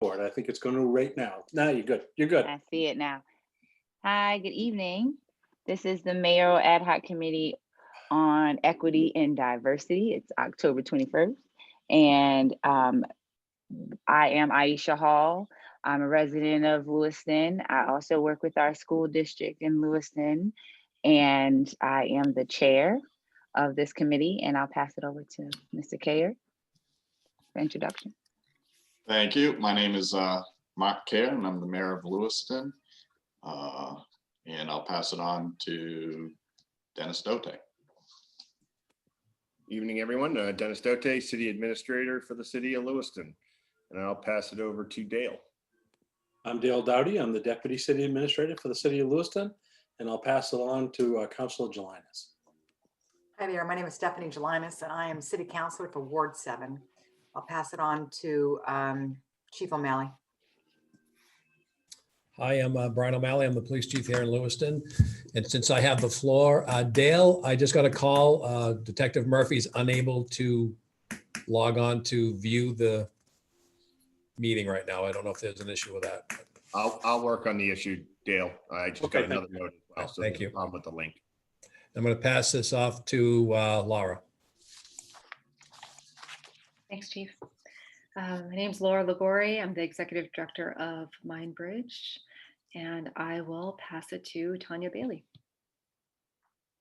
board. I think it's going to right now. Now you're good. You're good. I see it now. Hi, good evening. This is the Mayoral Ad Hoc Committee on Equity and Diversity. It's October 21st. And I am Aisha Hall. I'm a resident of Lewiston. I also work with our school district in Lewiston, and I am the chair of this committee, and I'll pass it over to Mr. Kayer for introduction. Thank you. My name is Mark Kayer, and I'm the mayor of Lewiston. And I'll pass it on to Dennis Dote. Evening, everyone. Dennis Dote, City Administrator for the City of Lewiston. And I'll pass it over to Dale. I'm Dale Dowdy. I'm the Deputy City Administrator for the City of Lewiston, and I'll pass it on to Councilor Jelinas. Hi there, my name is Stephanie Jelinas, and I am City Councilor for Ward 7. I'll pass it on to Chief O'Malley. Hi, I'm Brian O'Malley. I'm the police chief here in Lewiston. And since I have the floor, Dale, I just got a call. Detective Murphy's unable to log on to view the meeting right now. I don't know if there's an issue with that. I'll work on the issue, Dale. I just got another note as well. So thank you. I'm with the link. I'm going to pass this off to Laura. Thanks, Chief. My name's Laura Ligori. I'm the Executive Director of Mindbridge, and I will pass it to Tanya Bailey.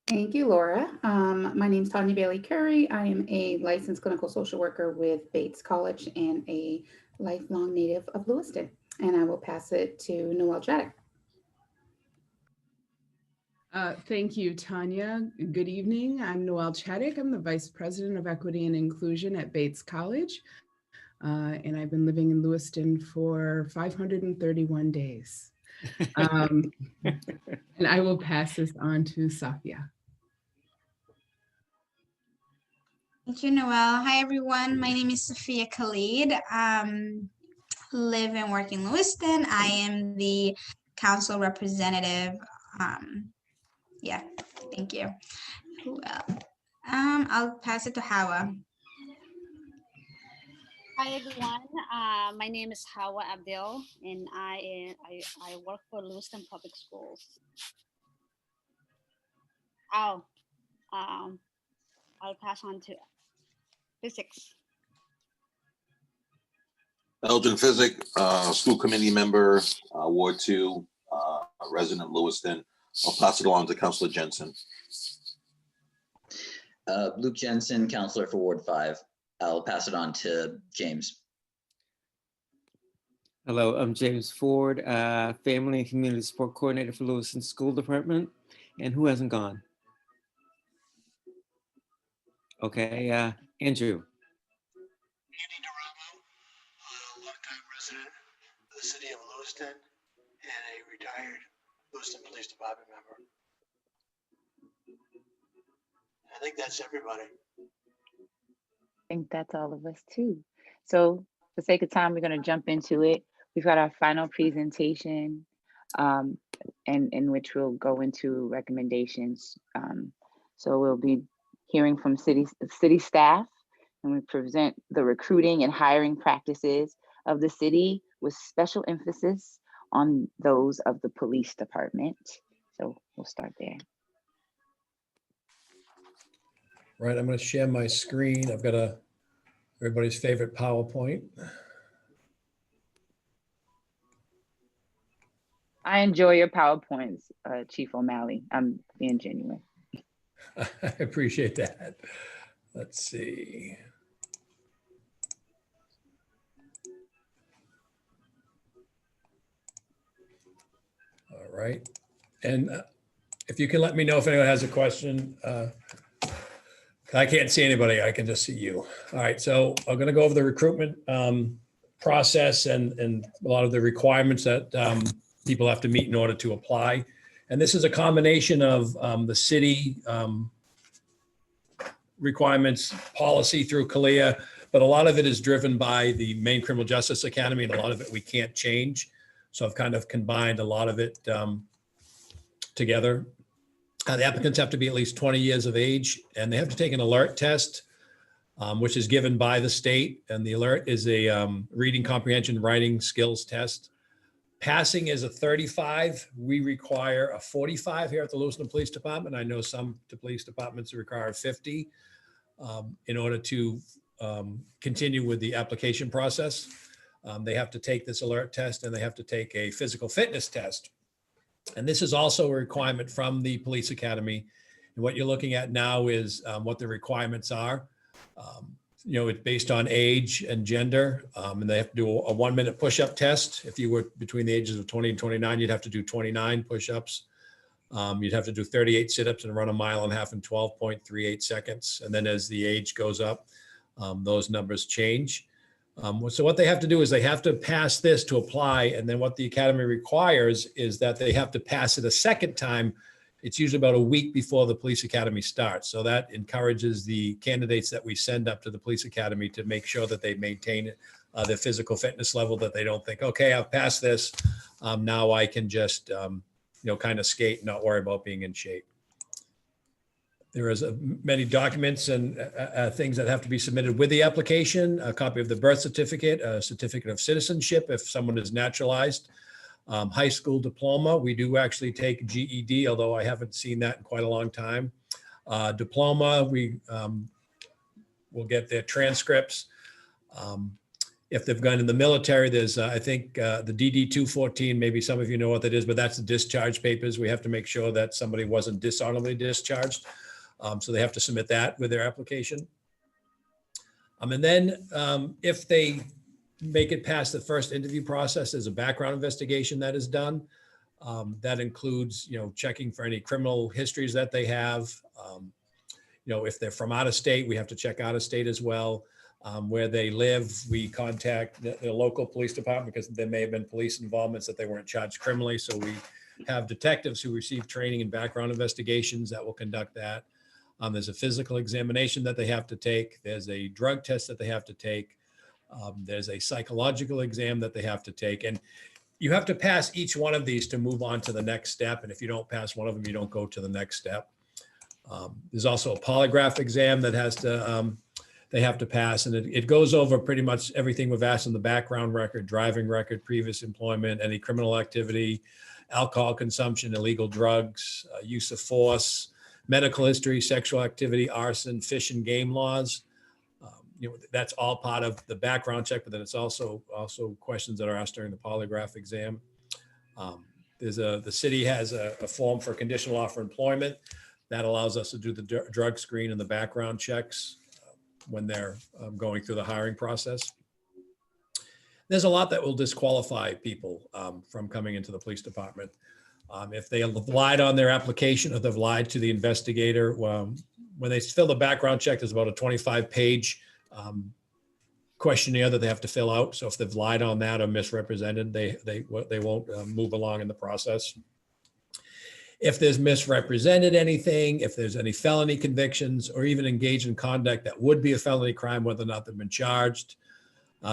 Thank you, Laura. My name is Tanya Bailey Curry. I am a licensed clinical social worker with Bates College and a lifelong native of Lewiston. And I will pass it to Noel Chaddock. Thank you, Tanya. Good evening. I'm Noel Chaddock. I'm the Vice President of Equity and Inclusion at Bates College. And I've been living in Lewiston for 531 days. And I will pass this on to Safia. Thank you, Noel. Hi, everyone. My name is Sophia Khalid. Live and work in Lewiston. I am the council representative. Yeah, thank you. Who else? I'll pass it to Hawa. Hi everyone, my name is Hawa Abdel, and I work for Lewiston Public Schools. I'll pass on to physics. Elgin Physic, school committee member, Ward 2, resident Lewiston. I'll pass it along to Councilor Jensen. Luke Jensen, Councilor for Ward 5. I'll pass it on to James. Hello, I'm James Ford, Family and Community Support Coordinator for Lewiston School Department. And who hasn't gone? Okay, Andrew. Andy DeRamo, longtime resident of the City of Lewiston and a retired Lewiston Police Department member. I think that's everybody. I think that's all of us too. So for sake of time, we're going to jump into it. We've got our final presentation and in which we'll go into recommendations. So we'll be hearing from city staff, and we present the recruiting and hiring practices of the city with special emphasis on those of the police department. So we'll start there. Right, I'm going to share my screen. I've got everybody's favorite PowerPoint. I enjoy your PowerPoints, Chief O'Malley. I'm being genuine. I appreciate that. Let's see. All right. And if you can let me know if anyone has a question. I can't see anybody. I can just see you. All right. So I'm going to go over the recruitment process and a lot of the requirements that people have to meet in order to apply. And this is a combination of the city requirements, policy through CALEA, but a lot of it is driven by the Maine Criminal Justice Academy, and a lot of it we can't change. So I've kind of combined a lot of it together. The applicants have to be at least 20 years of age, and they have to take an alert test which is given by the state. And the alert is a reading comprehension writing skills test. Passing is a 35. We require a 45 here at the Lewiston Police Department. I know some police departments require 50 in order to continue with the application process. They have to take this alert test and they have to take a physical fitness test. And this is also a requirement from the police academy. And what you're looking at now is what the requirements are. It's based on age and gender, and they have to do a 1-minute push-up test. If you were between the ages of 20 and 29, you'd have to do 29 push-ups. You'd have to do 38 sit-ups and run a mile and a half in 12.38 seconds. And then as the age goes up, those numbers change. So what they have to do is they have to pass this to apply. And then what the academy requires is that they have to pass it a second time. It's usually about a week before the police academy starts. So that encourages the candidates that we send up to the police academy to make sure that they maintain their physical fitness level, that they don't think, okay, I've passed this. Now I can just, kind of skate and not worry about being in shape. There is many documents and things that have to be submitted with the application, a copy of the birth certificate, a certificate of citizenship if someone is naturalized, high school diploma. We do actually take GED, although I haven't seen that in quite a long time. Diploma, we will get their transcripts. If they've gone in the military, there's, I think, the DD 214, maybe some of you know what that is, but that's the discharge papers. We have to make sure that somebody wasn't dishonorably discharged. So they have to submit that with their application. And then if they make it past the first interview process, there's a background investigation that is done. That includes, checking for any criminal histories that they have. If they're from out of state, we have to check out of state as well. Where they live, we contact the local police department because there may have been police involvements that they weren't charged criminally. So we have detectives who receive training in background investigations that will conduct that. There's a physical examination that they have to take. There's a drug test that they have to take. There's a psychological exam that they have to take. And you have to pass each one of these to move on to the next step. And if you don't pass one of them, you don't go to the next step. There's also a polygraph exam that they have to pass. And it goes over pretty much everything we've asked in the background record, driving record, previous employment, any criminal activity, alcohol consumption, illegal drugs, use of force, medical history, sexual activity, arson, fish and game laws. That's all part of the background check, but then it's also questions that are asked during the polygraph exam. The city has a form for conditional offer employment that allows us to do the drug screen and the background checks when they're going through the hiring process. There's a lot that will disqualify people from coming into the police department. If they have lied on their application or they've lied to the investigator, when they fill the background check, there's about a 25-page questionnaire that they have to fill out. So if they've lied on that or misrepresented, they won't move along in the process. If there's misrepresented anything, if there's any felony convictions or even engaged in conduct that would be a felony crime, whether or not they've been charged,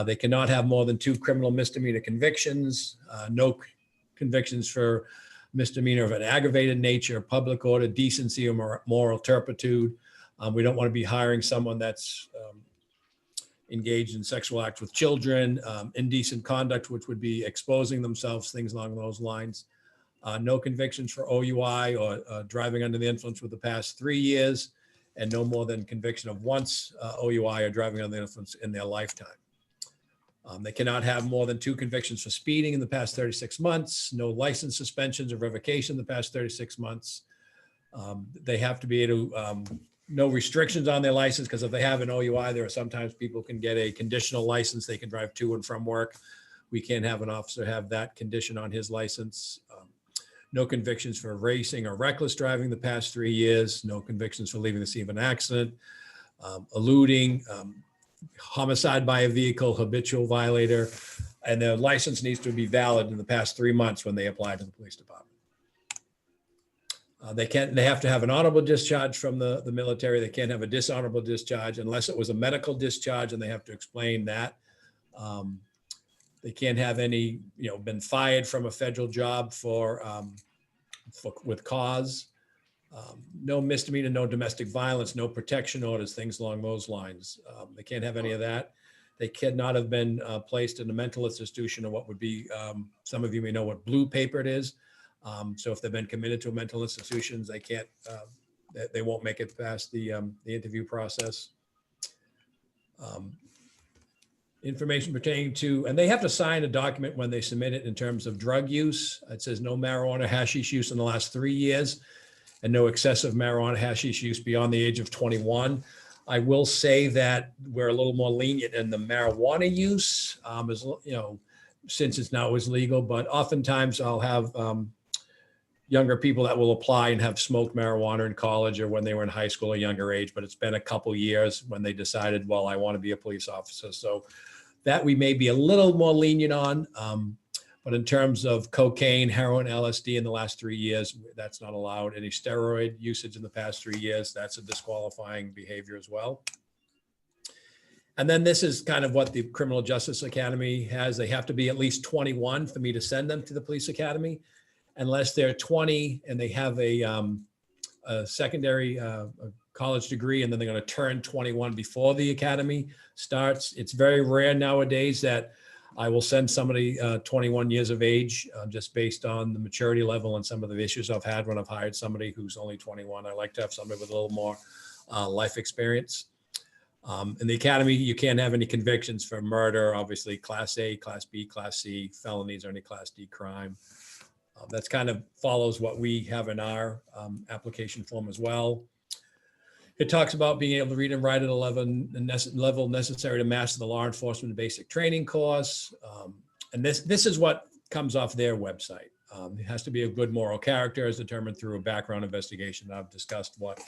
they cannot have more than 2 criminal misdemeanor convictions, no convictions for misdemeanor of an aggravated nature, public order, decency, or moral turpitude. We don't want to be hiring someone that's engaged in sexual acts with children, indecent conduct, which would be exposing themselves, things along those lines. No convictions for OUI or driving under the influence for the past 3 years, and no more than conviction of once OUI or driving under the influence in their lifetime. They cannot have more than 2 convictions for speeding in the past 36 months, no license suspensions or revocation in the past 36 months. They have to be able to, no restrictions on their license, because if they have an OUI, there are sometimes people can get a conditional license. They can drive to and from work. We can't have an officer have that condition on his license. No convictions for racing or reckless driving the past 3 years, no convictions for leaving the scene of an accident, eluding, homicide by a vehicle, habitual violator, and their license needs to be valid in the past 3 months when they apply to the police department. They have to have an honorable discharge from the military. They can't have a dishonorable discharge unless it was a medical discharge, and they have to explain that. They can't have any, been fired from a federal job with cause. No misdemeanor, no domestic violence, no protection orders, things along those lines. They can't have any of that. They cannot have been placed in a mental institution, or what would be, some of you may know what blue paper it is. So if they've been committed to a mental institution, they can't, they won't make it past the interview process. Information pertaining to, and they have to sign a document when they submit it in terms of drug use. It says no marijuana, hashish use in the last 3 years, and no excessive marijuana, hashish use beyond the age of 21. I will say that we're a little more lenient in the marijuana use, as you know, since it's now is legal. But oftentimes I'll have younger people that will apply and have smoked marijuana in college or when they were in high school or younger age. But it's been a couple years when they decided, well, I want to be a police officer. So that we may be a little more lenient on. But in terms of cocaine, heroin, LSD in the last 3 years, that's not allowed. Any steroid usage in the past 3 years, that's a disqualifying behavior as well. And then this is kind of what the Criminal Justice Academy has. They have to be at least 21 for me to send them to the police academy. Unless they're 20 and they have a secondary college degree, and then they're going to turn 21 before the academy starts. It's very rare nowadays that I will send somebody 21 years of age, just based on the maturity level and some of the issues I've had when I've hired somebody who's only 21. I like to have somebody with a little more life experience. In the academy, you can't have any convictions for murder, obviously Class A, Class B, Class C, felonies, or any Class D crime. That's kind of follows what we have in our application form as well. It talks about being able to read and write at a level necessary to master the law enforcement basic training course. And this is what comes off their website. It has to be a good moral character as determined through a background investigation. I've discussed what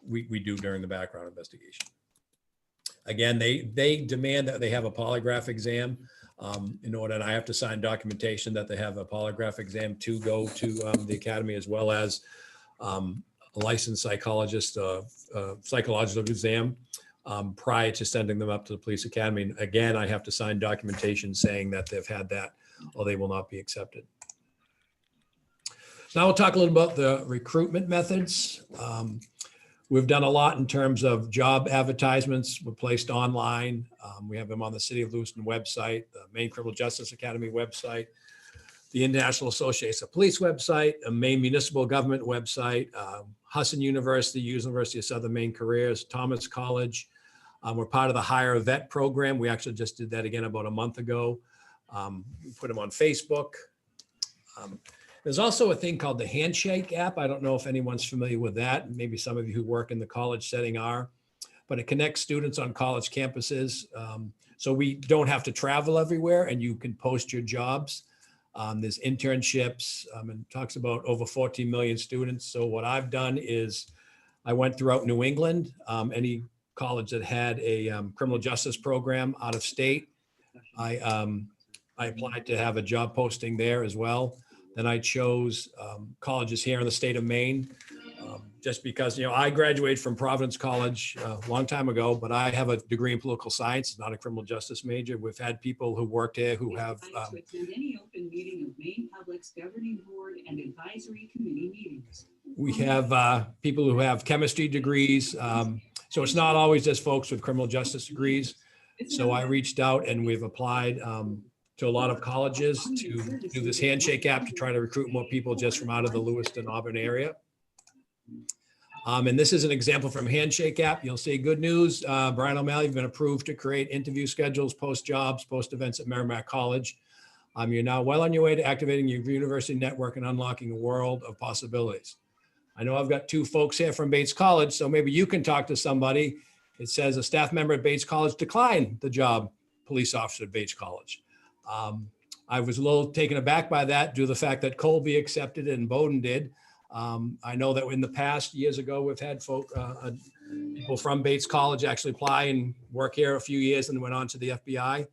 we do during the background investigation. Again, they demand that they have a polygraph exam in order, and I have to sign documentation that they have a polygraph exam to go to the academy, as well as a licensed psychologist, psychological exam prior to sending them up to the police academy. And again, I have to sign documentation saying that they've had that, or they will not be accepted. So now we'll talk a little about the recruitment methods. We've done a lot in terms of job advertisements. We're placed online. We have them on the City of Lewiston website, the Maine Criminal Justice Academy website, the International Association of Police website, a Maine Municipal Government website, Husson University, University of Southern Maine Careers, Thomas College. We're part of the Hire Vet program. We actually just did that again about a month ago. We put them on Facebook. There's also a thing called the Handshake app. I don't know if anyone's familiar with that. Maybe some of you who work in the college setting are, but it connects students on college campuses. So we don't have to travel everywhere, and you can post your jobs. There's internships, and it talks about over 14 million students. So what I've done is I went throughout New England, any college that had a criminal justice program out of state. I applied to have a job posting there as well. Then I chose colleges here in the state of Maine, just because, you know, I graduated from Providence College a long time ago, but I have a degree in political science, not a criminal justice major. We've had people who worked here who have. To attend any open meeting of Maine Public's governing board and advisory committee meetings. We have people who have chemistry degrees. So it's not always just folks with criminal justice degrees. So I reached out and we've applied to a lot of colleges to do this Handshake app to try to recruit more people just from out of the Lewiston, Auburn area. And this is an example from Handshake app. You'll see good news. Brian O'Malley, you've been approved to create interview schedules, post jobs, post events at Merrimack College. You're now well on your way to activating your university network and unlocking a world of possibilities. I know I've got two folks here from Bates College, so maybe you can talk to somebody. It says a staff member at Bates College declined the job police officer at Bates College. I was a little taken aback by that due to the fact that Colby accepted it and Bowdoin did. I know that in the past, years ago, we've had people from Bates College actually apply and work here a few years and went on to the FBI.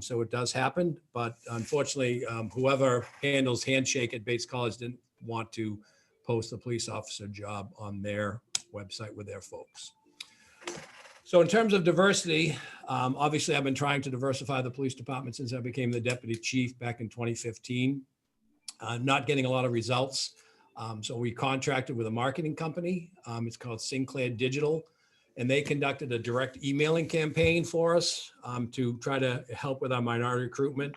So it does happen, but unfortunately, whoever handles Handshake at Bates College didn't want to post the police officer job on their website with their folks. So in terms of diversity, obviously I've been trying to diversify the police department since I became the deputy chief back in 2015. Not getting a lot of results. So we contracted with a marketing company. It's called Sinclair Digital. And they conducted a direct emailing campaign for us to try to help with our minority recruitment.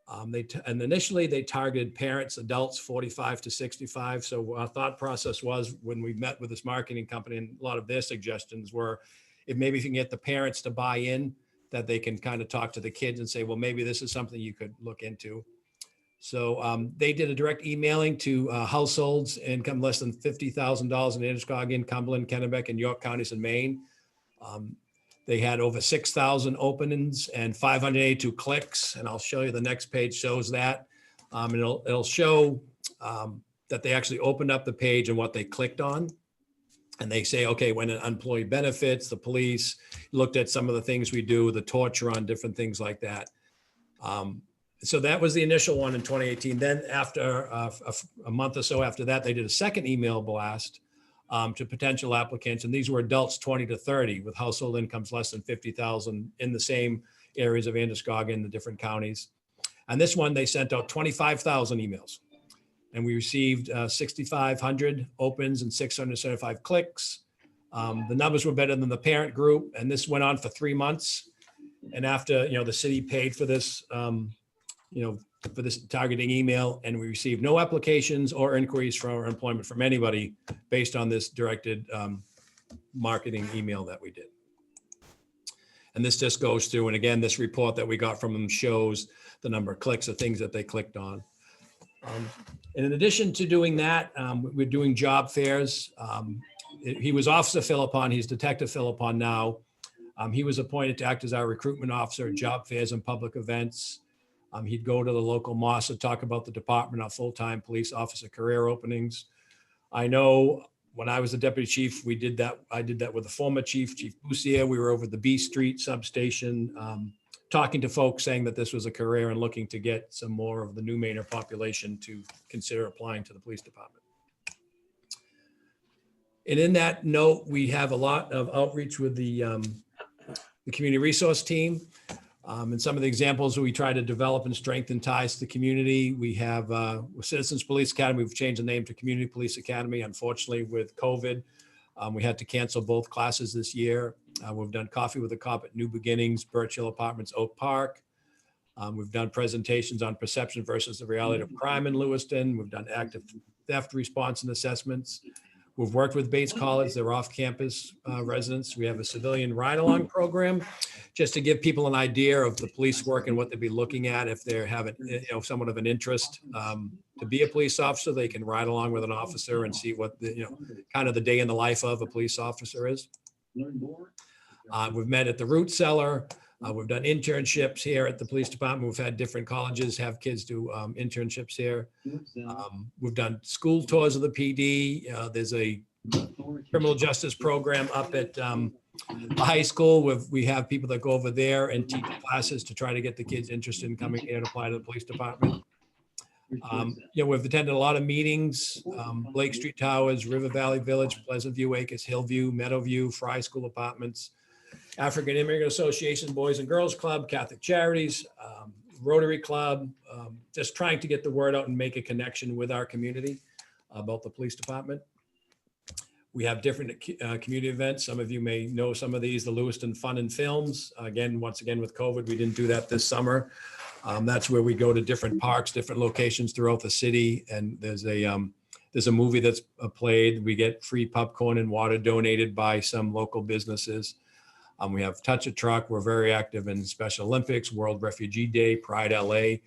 And initially they targeted parents, adults 45 to 65. So our thought process was, when we met with this marketing company, and a lot of their suggestions were, if maybe if you can get the parents to buy in, that they can kind of talk to the kids and say, well, maybe this is something you could look into. So they did a direct emailing to households income less than $50,000 in Androscoggin, Cumberland, Kennebec, and York counties in Maine. They had over 6,000 openings and 582 clicks. And I'll show you, the next page shows that. And it'll show that they actually opened up the page and what they clicked on. And they say, okay, when an employee benefits, the police looked at some of the things we do, the torture on different things like that. So that was the initial one in 2018. Then after a month or so after that, they did a second email blast to potential applicants. And these were adults 20 to 30 with household incomes less than 50,000 in the same areas of Androscoggin, the different counties. And this one, they sent out 25,000 emails. And we received 6,500 opens and 675 clicks. The numbers were better than the parent group. And this went on for 3 months. And after, the city paid for this, for this targeting email, and we received no applications or inquiries for employment from anybody based on this directed marketing email that we did. And this just goes through, and again, this report that we got from them shows the number of clicks of things that they clicked on. And in addition to doing that, we're doing job fairs. He was Officer Philippon, he's Detective Philippon now. He was appointed to act as our recruitment officer at job fairs and public events. He'd go to the local mosque to talk about the department of full-time police officer career openings. I know when I was the deputy chief, we did that. I did that with the former chief, Chief Boussier. We were over the B Street substation, talking to folks saying that this was a career and looking to get some more of the New Mainer population to consider applying to the police department. And in that note, we have a lot of outreach with the community resource team. And some of the examples we try to develop and strengthen ties to the community. We have Citizens Police Academy. We've changed the name to Community Police Academy. Unfortunately, with COVID, we had to cancel both classes this year. We've done Coffee with a Cop at New Beginnings, Birch Hill Apartments, Oak Park. We've done presentations on perception versus the reality of crime in Lewiston. We've done active theft response and assessments. We've worked with Bates College, their off-campus residents. We have a civilian ride-along program, just to give people an idea of the police work and what they'd be looking at if they're having, somewhat of an interest to be a police officer. They can ride along with an officer and see what the, kind of the day in the life of a police officer is. We've met at the Root Cellar. We've done internships here at the police department. We've had different colleges have kids do internships here. We've done school tours of the PD. There's a criminal justice program up at the high school. We have people that go over there and teach classes to try to get the kids interested in coming here and apply to the police department. We've attended a lot of meetings, Blake Street Towers, River Valley Village, Pleasant View Acres, Hillview, Meadowview, Fry School Apartments, African Immigrant Association, Boys and Girls Club, Catholic Charities, Rotary Club, just trying to get the word out and make a connection with our community about the police department. We have different community events. Some of you may know some of these, the Lewiston Fun and Films. Once again, with COVID, we didn't do that this summer. That's where we go to different parks, different locations throughout the city. And there's a movie that's played. We get free popcorn and water donated by some local businesses. We have Touch a Truck. We're very active in Special Olympics, World Refugee Day, Pride LA.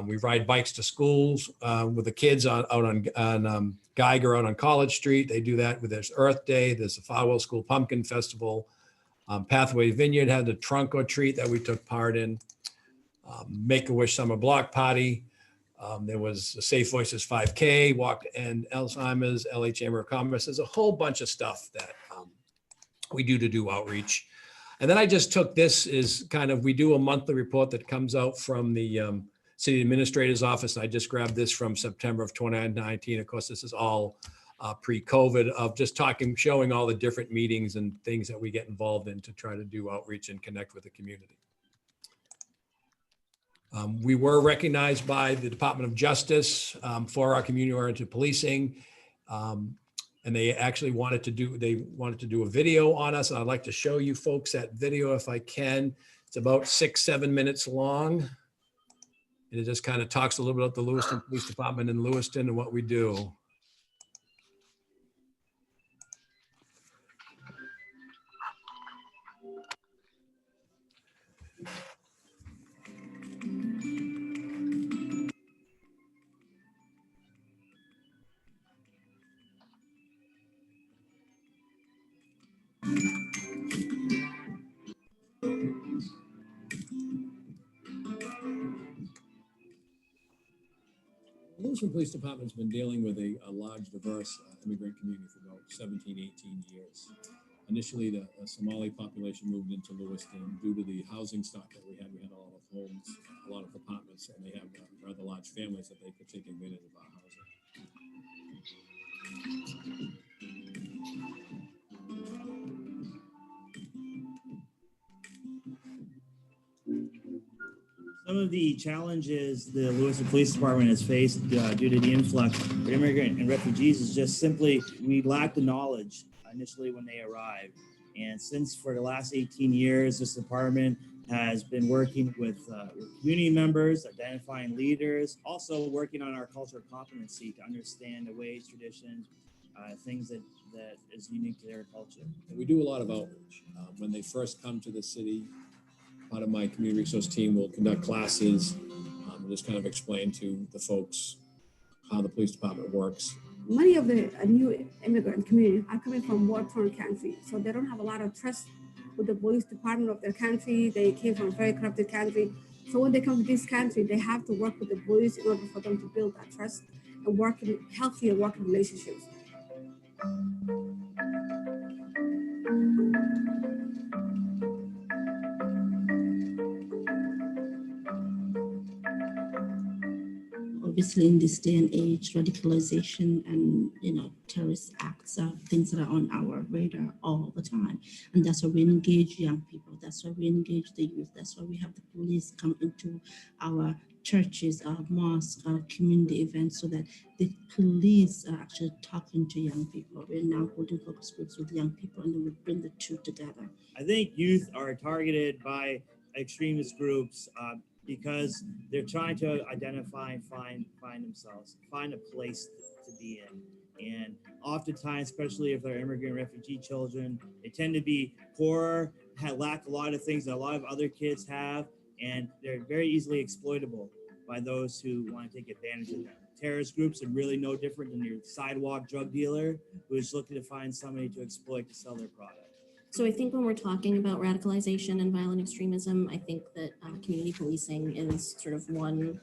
We ride bikes to schools with the kids out on Geiger out on College Street. They do that with there's Earth Day. There's the Farwell School Pumpkin Festival. Pathway Vineyard had a trunk or treat that we took part in. Make-A-Wish Summer Block Party. There was a Safe Voices 5K, Walk to End Alzheimer's, LA Chamber of Commerce. There's a whole bunch of stuff that we do to do outreach. And then I just took this as kind of, we do a monthly report that comes out from the city administrator's office. I just grabbed this from September of 2019. Of course, this is all pre-COVID, of just showing all the different meetings and things that we get involved in to try to do outreach and connect with the community. We were recognized by the Department of Justice for our community-oriented policing. And they actually wanted to do a video on us. And I'd like to show you folks that video if I can. It's about 6-7 minutes long. And it just kind of talks a little bit about the Lewiston Police Department in Lewiston and what we do. The Lewiston Police Department's been dealing with a large, diverse immigrant community for about 17, 18 years. Initially, the Somali population moved into Lewiston due to the housing stock that we had. We had a lot of homes, a lot of apartments, and they have rather large families that they could take advantage of our housing. Some of the challenges the Lewiston Police Department has faced due to the influx of immigrant and refugees is just simply we lack the knowledge initially when they arrive. And since for the last 18 years, this department has been working with community members, identifying leaders, also working on our cultural competency to understand the ways, traditions, things that is unique to their culture. And we do a lot of outreach. When they first come to the city, part of my community resource team will conduct classes and just kind of explain to the folks how the police department works. Many of the new immigrant community are coming from war-torn country, so they don't have a lot of trust with the police department of their country. They came from a very corrupted country. So when they come to this country, they have to work with the police in order for them to build that trust and work in healthier working relationships. Obviously, in this day and age, radicalization and terrorist acts are things that are on our radar all the time, and that's why we engage young people. That's why we engage the youth. That's why we have the police come into our churches, our mosques, our community events, so that the police are actually talking to young people. We're now holding focus groups with young people, and then we bring the two together. I think youth are targeted by extremist groups because they're trying to identify and find themselves, find a place to be in. And oftentimes, especially if they're immigrant refugee children, they tend to be poorer, lack a lot of things that a lot of other kids have, and they're very easily exploitable by those who want to take advantage of them. Terrorist groups are really no different than your sidewalk drug dealer who is looking to find somebody to exploit to sell their product. So I think when we're talking about radicalization and violent extremism, I think that community policing is sort of one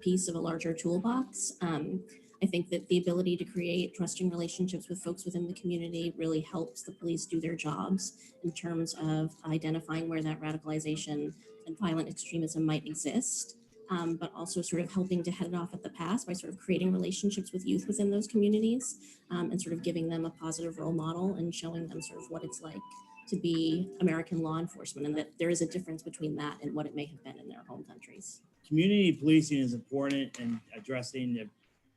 piece of a larger toolbox. I think that the ability to create trusting relationships with folks within the community really helps the police do their jobs in terms of identifying where that radicalization and violent extremism might exist, but also sort of helping to head it off at the pass by sort of creating relationships with youth within those communities and sort of giving them a positive role model and showing them sort of what it's like to be American law enforcement, and that there is a difference between that and what it may have been in their home countries. Community policing is important in addressing the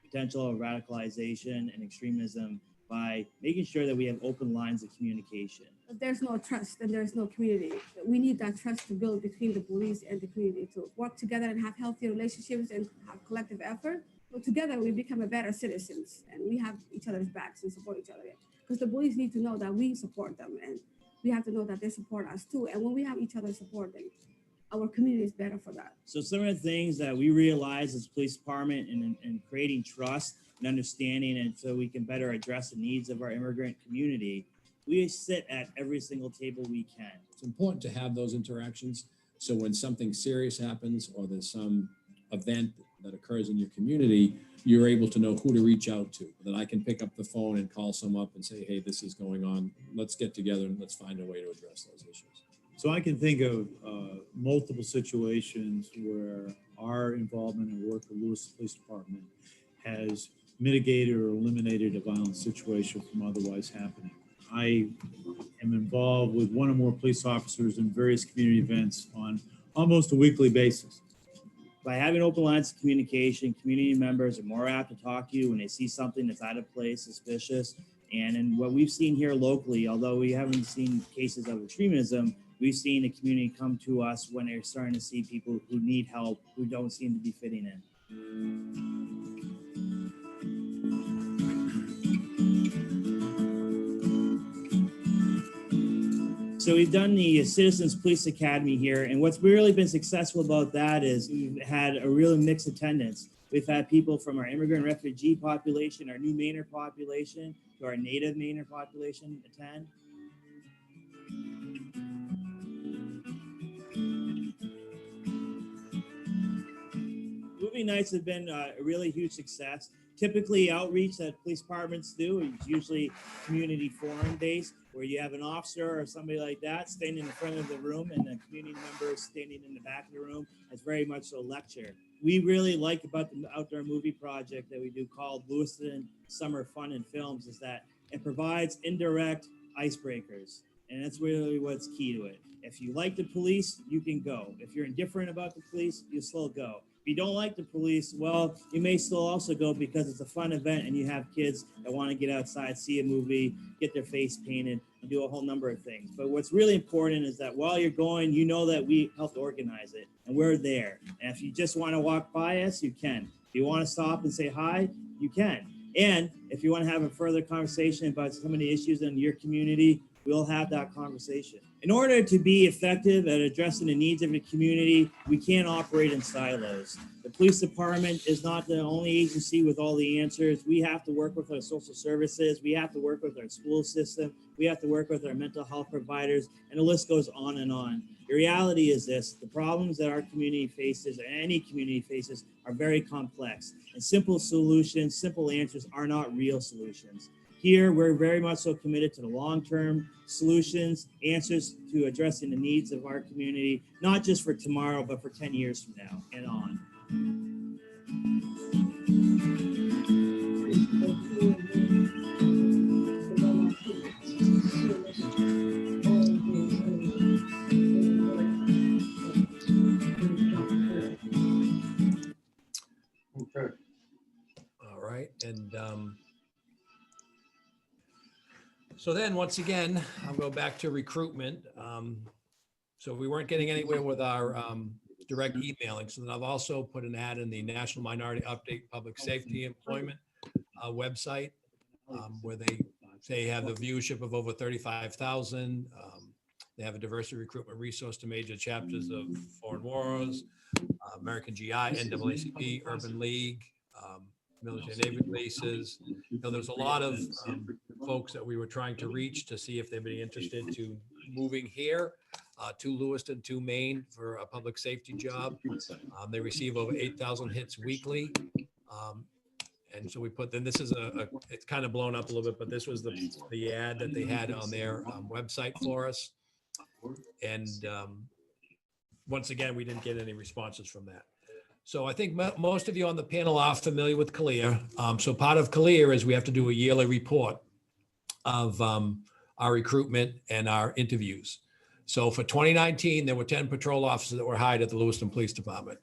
potential of radicalization and extremism by making sure that we have open lines of communication. If there's no trust, then there's no community. We need that trust to build between the police and the community to work together and have healthy relationships and have collective effort. So together we become a better citizens and we have each other's backs and support each other. Because the police need to know that we support them and we have to know that they support us too. And when we have each other supporting, our community is better for that. So some of the things that we realize as police department in creating trust and understanding, and so we can better address the needs of our immigrant community, we sit at every single table we can. It's important to have those interactions. So when something serious happens or there's some event that occurs in your community, you're able to know who to reach out to. That I can pick up the phone and call someone up and say, hey, this is going on. Let's get together and let's find a way to address those issues. So I can think of multiple situations where our involvement and work with Lewiston Police Department has mitigated or eliminated a violent situation from otherwise happening. I am involved with one or more police officers in various community events on almost a weekly basis. by having open lines of communication, community members are more apt to talk to you when they see something that's out of place, suspicious. And in what we've seen here locally, although we haven't seen cases of extremism, we've seen the community come to us when they're starting to see people who need help, who don't seem to be fitting in. So we've done the Citizens Police Academy here, and what's really been successful about that is we've had a really mixed attendance. We've had people from our immigrant refugee population, our new Mainer population, to our native Mainer population attend. Movie nights have been a really huge success. Typically, outreach that police departments do is usually community forum based, where you have an officer or somebody like that standing in the front of the room and the community members standing in the back of the room. It's very much a lecture. We really like about the outdoor movie project that we do called Lewiston Summer Fun and Films is that it provides indirect icebreakers. And that's really what's key to it. If you like the police, you can go. If you're indifferent about the police, you still go. If you don't like the police, well, you may still also go because it's a fun event and you have kids that want to get outside, see a movie, get their face painted, and do a whole number of things. But what's really important is that while you're going, you know that we helped organize it and we're there. And if you just want to walk by us, you can. If you want to stop and say hi, you can. And if you want to have a further conversation about some of the issues in your community, we'll have that conversation. In order to be effective at addressing the needs of the community, we can't operate in silos. The police department is not the only agency with all the answers. We have to work with our social services. We have to work with our school system. We have to work with our mental health providers, and the list goes on and on. The reality is this: the problems that our community faces, or any community faces, are very complex. And simple solutions, simple answers are not real solutions. Here, we're very much so committed to the long-term solutions, answers to addressing the needs of our community, not just for tomorrow, but for 10 years from now and on. Okay. All right, and so then once again, I'll go back to recruitment. So we weren't getting anywhere with our direct emailing. So then I've also put an ad in the National Minority Update Public Safety Employment website, where they have the viewership of over 35,000. They have a diversity recruitment resource to major chapters of Foreign Wars, American GI, NAACP, Urban League, military Navy bases. You know, there's a lot of folks that we were trying to reach to see if they'd be interested to moving here to Lewiston, to Maine for a public safety job. They receive over 8,000 hits weekly. And so we put, then this is it's kind of blown up a little bit, but this was the ad that they had on their website for us. And once again, we didn't get any responses from that. So I think most of you on the panel are familiar with CALEA. So part of CALEA is we have to do a yearly report of our recruitment and our interviews. So for 2019, there were 10 patrol officers that were hired at the Lewiston Police Department.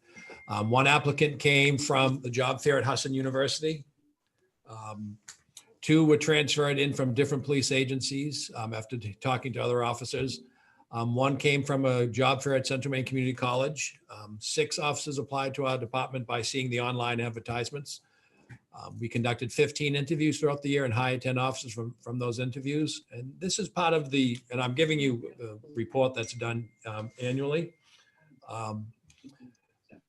One applicant came from the job fair at Husson University. 2 were transferred in from different police agencies after talking to other officers. 1 came from a job fair at Central Maine Community College. 6 officers applied to our department by seeing the online advertisements. We conducted 15 interviews throughout the year and hired 10 officers from those interviews. And this is part of and I'm giving you the report that's done annually.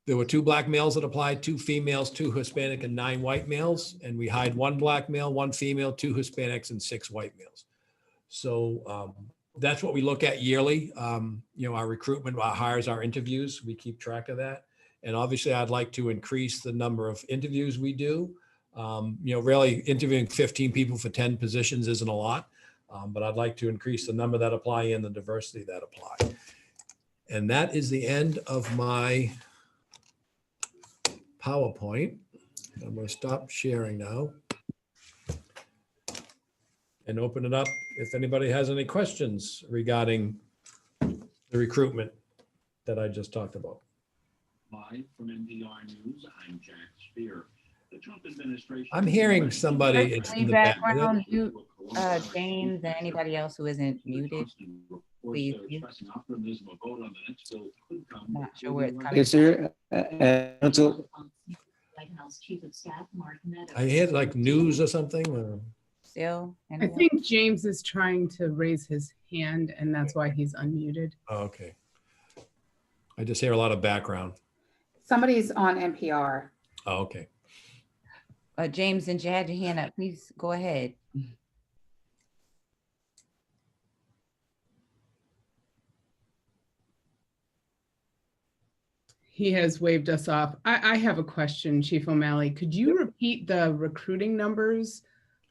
There were 2 black males that applied, 2 females, 2 Hispanic, and 9 white males. And we hired 1 black male, 1 female, 2 Hispanics, and 6 white males. So that's what we look at yearly. You know, our recruitment, our hires, our interviews, we keep track of that. And obviously I'd like to increase the number of interviews we do. You know, really interviewing 15 people for 10 positions isn't a lot, but I'd like to increase the number that apply and the diversity that apply. And that is the end of my PowerPoint. I'm going to stop sharing now and open it up if anybody has any questions regarding the recruitment that I just talked about. Live from NPR News, I'm Jack Spear. The Trump administration. I'm hearing somebody it's in the back. Background, mute, James and anybody else who isn't muted. Please mute. Not sure where it's coming Is there, Council- White House Chief of Staff Mark Meadows. I hear like news or something. Still. I think James is trying to raise his hand and that's why he's unmuted. Oh, okay. I just hear a lot of background. Somebody's on NPR. Oh, okay. James, since you had your hand up, please go ahead. He has waved us off. I have a question, Chief O'Malley. Could you repeat the recruiting numbers,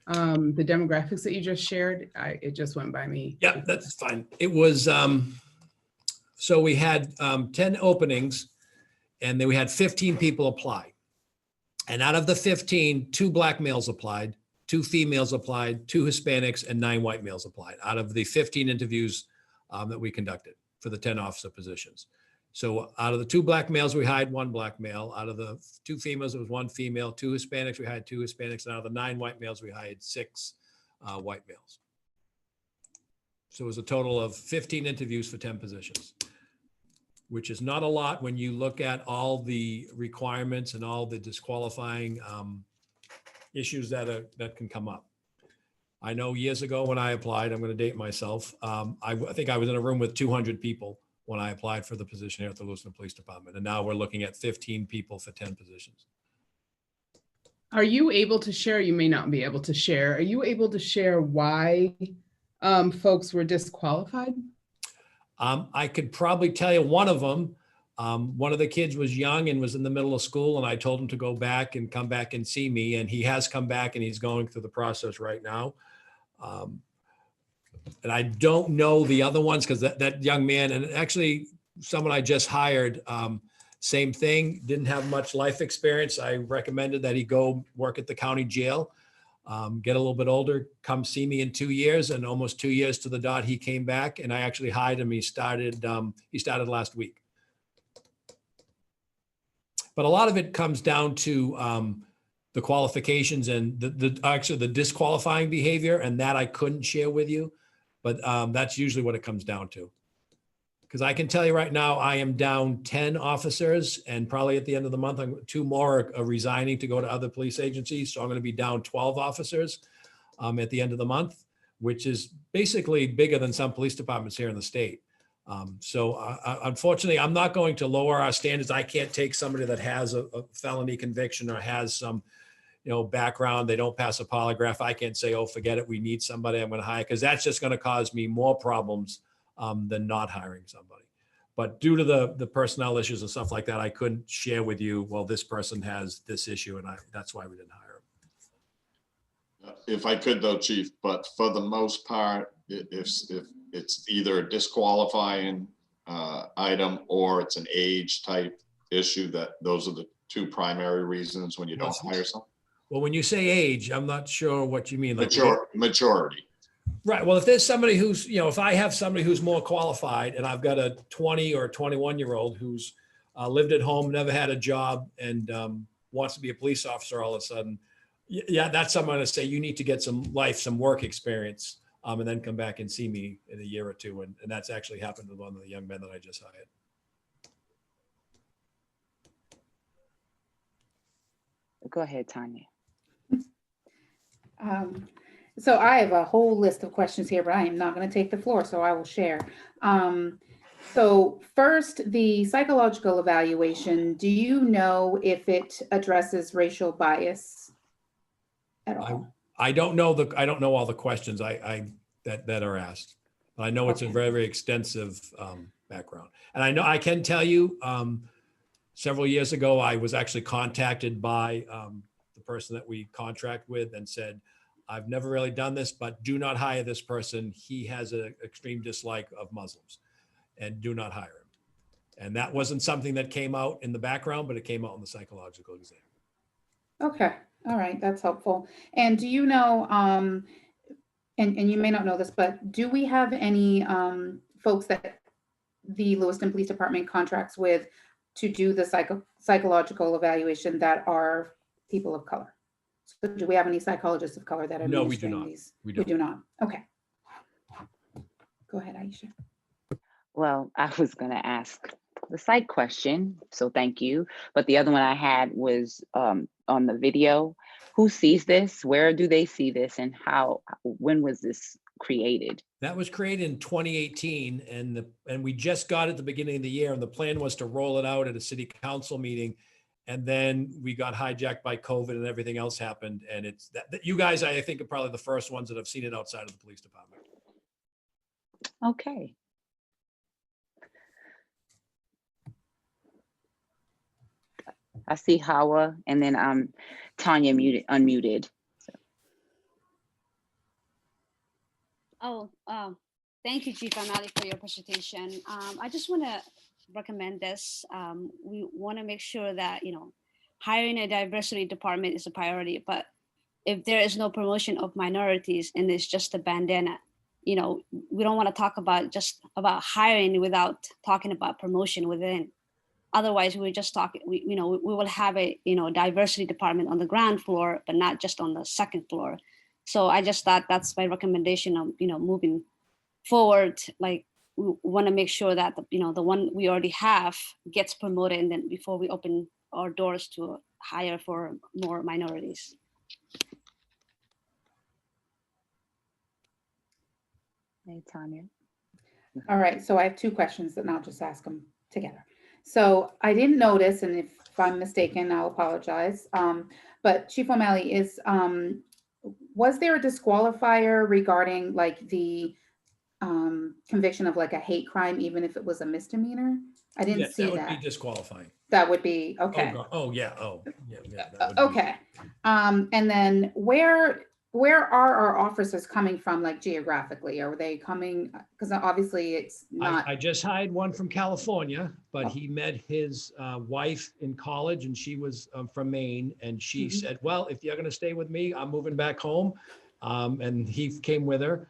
the demographics that you just shared? It just went by me. Yeah, that's fine. It was, so we had 10 openings and then we had 15 people apply. And out of the 15, 2 black males applied, 2 females applied, 2 Hispanics, and 9 white males applied out of the 15 interviews that we conducted for the 10 officer positions. So out of the 2 black males, we hired 1 black male. Out of the 2 females, it was 1 female. 2 Hispanics, we hired 2 Hispanics. And out of the 9 white males, we hired 6 white males. So it was a total of 15 interviews for 10 positions, which is not a lot when you look at all the requirements and all the disqualifying issues that can come up. I know years ago when I applied, I'm going to date myself. I think I was in a room with 200 people when I applied for the position here at the Lewiston Police Department. And now we're looking at 15 people for 10 positions. Are you able to share? You may not be able to share. Are you able to share why folks were disqualified? I could probably tell you one of them. One of the kids was young and was in the middle of school, and I told him to go back and come back and see me. And he has come back and he's going through the process right now. And I don't know the other ones because that young man, and actually someone I just hired, same thing, didn't have much life experience. I recommended that he go work at the county jail, get a little bit older, come see me in 2 years, and almost 2 years to the dot, he came back and I actually hired him. He started last week. But a lot of it comes down to the qualifications and actually the disqualifying behavior, and that I couldn't share with you. But that's usually what it comes down to. Because I can tell you right now, I am down 10 officers, and probably at the end of the month, 2 more are resigning to go to other police agencies. So I'm going to be down 12 officers at the end of the month, which is basically bigger than some police departments here in the state. Unfortunately, I'm not going to lower our standards. I can't take somebody that has a felony conviction or has some background, they don't pass a polygraph. I can't say, oh, forget it, we need somebody I'm going to hire, because that's just going to cause me more problems than not hiring somebody. But due to the personnel issues and stuff like that, I couldn't share with you, well, this person has this issue, and that's why we didn't hire him. If I could though, Chief, but for the most part, if it's either a disqualifying item or it's an age type issue, those are the 2 primary reasons when you don't hire someone. Well, when you say age, I'm not sure what you mean. Like maturity. Right. Well, if there's somebody who's, if I have somebody who's more qualified and I've got a 20 or 21-year-old who's lived at home, never had a job, and wants to be a police officer all of a sudden, yeah, that's someone to say you need to get some work experience, and then come back and see me in a year or 2. And that's actually happened to one of the young men that I just hired. Go ahead, Tanya. So I have a whole list of questions here, but I am not going to take the floor, so I will share. So first, the psychological evaluation, do you know if it addresses racial bias at all? I don't know all the questions that are asked, but I know it's a very, very extensive background. And I can tell you, several years ago, I was actually contacted by the person that we contract with and said, I've never really done this, but do not hire this person. He has an extreme dislike of Muslims, and do not hire him. And that wasn't something that came out in the background, but it came out in the psychological exam. Okay. All right. That's helpful. And do you know, and you may not know this, but do we have any folks that the Lewiston Police Department contracts with to do the psychological evaluation that are people of color? So do we have any psychologists of color that are No, we do administering not. these? We We do not. Okay. Go ahead, Aisha. Well, I was going to ask the psych question, so thank you. But the other one I had was on the video. Who sees this? Where do they see this? And how? When was this created? That was created in 2018, and we just got it at the beginning of the year, and the plan was to roll it out at a city council meeting. And then we got hijacked by COVID and everything else happened. And it's that you guys, I think, are probably the first ones that have seen it outside of the police department. Okay. I see Hawa, and then Tanya unmuted. Oh, thank you, Chief Anali, for your presentation. I just want to recommend this. We want to make sure that, hiring a diversity department is a priority, but if there is no promotion of minorities and it's just a bandana, we don't want to talk about hiring without talking about promotion within. Otherwise, we just talk, we will have a, diversity department on the ground floor, but not just on the second floor. So I just thought that's my recommendation of, moving forward. Like, we want to make sure that, the one we already have gets promoted, and then before we open our doors to hire for more minorities. Hey, Tanya. All right, so I have two questions and I'll just ask them together. So I didn't notice, and if I'm mistaken, I'll apologize. But Chief O'Malley, was there a disqualifier regarding like the conviction of like a hate crime, even if it was a misdemeanor? I didn't see that. That would be disqualifying. That would be, okay. Oh, yeah. Oh, yeah. Okay. And then where are our officers coming from, like geographically? Are they coming, because obviously it's not. I just hired one from California, but he met his wife in college, and she was from Maine. And she said, well, if you're going to stay with me, I'm moving back home. And he came with her.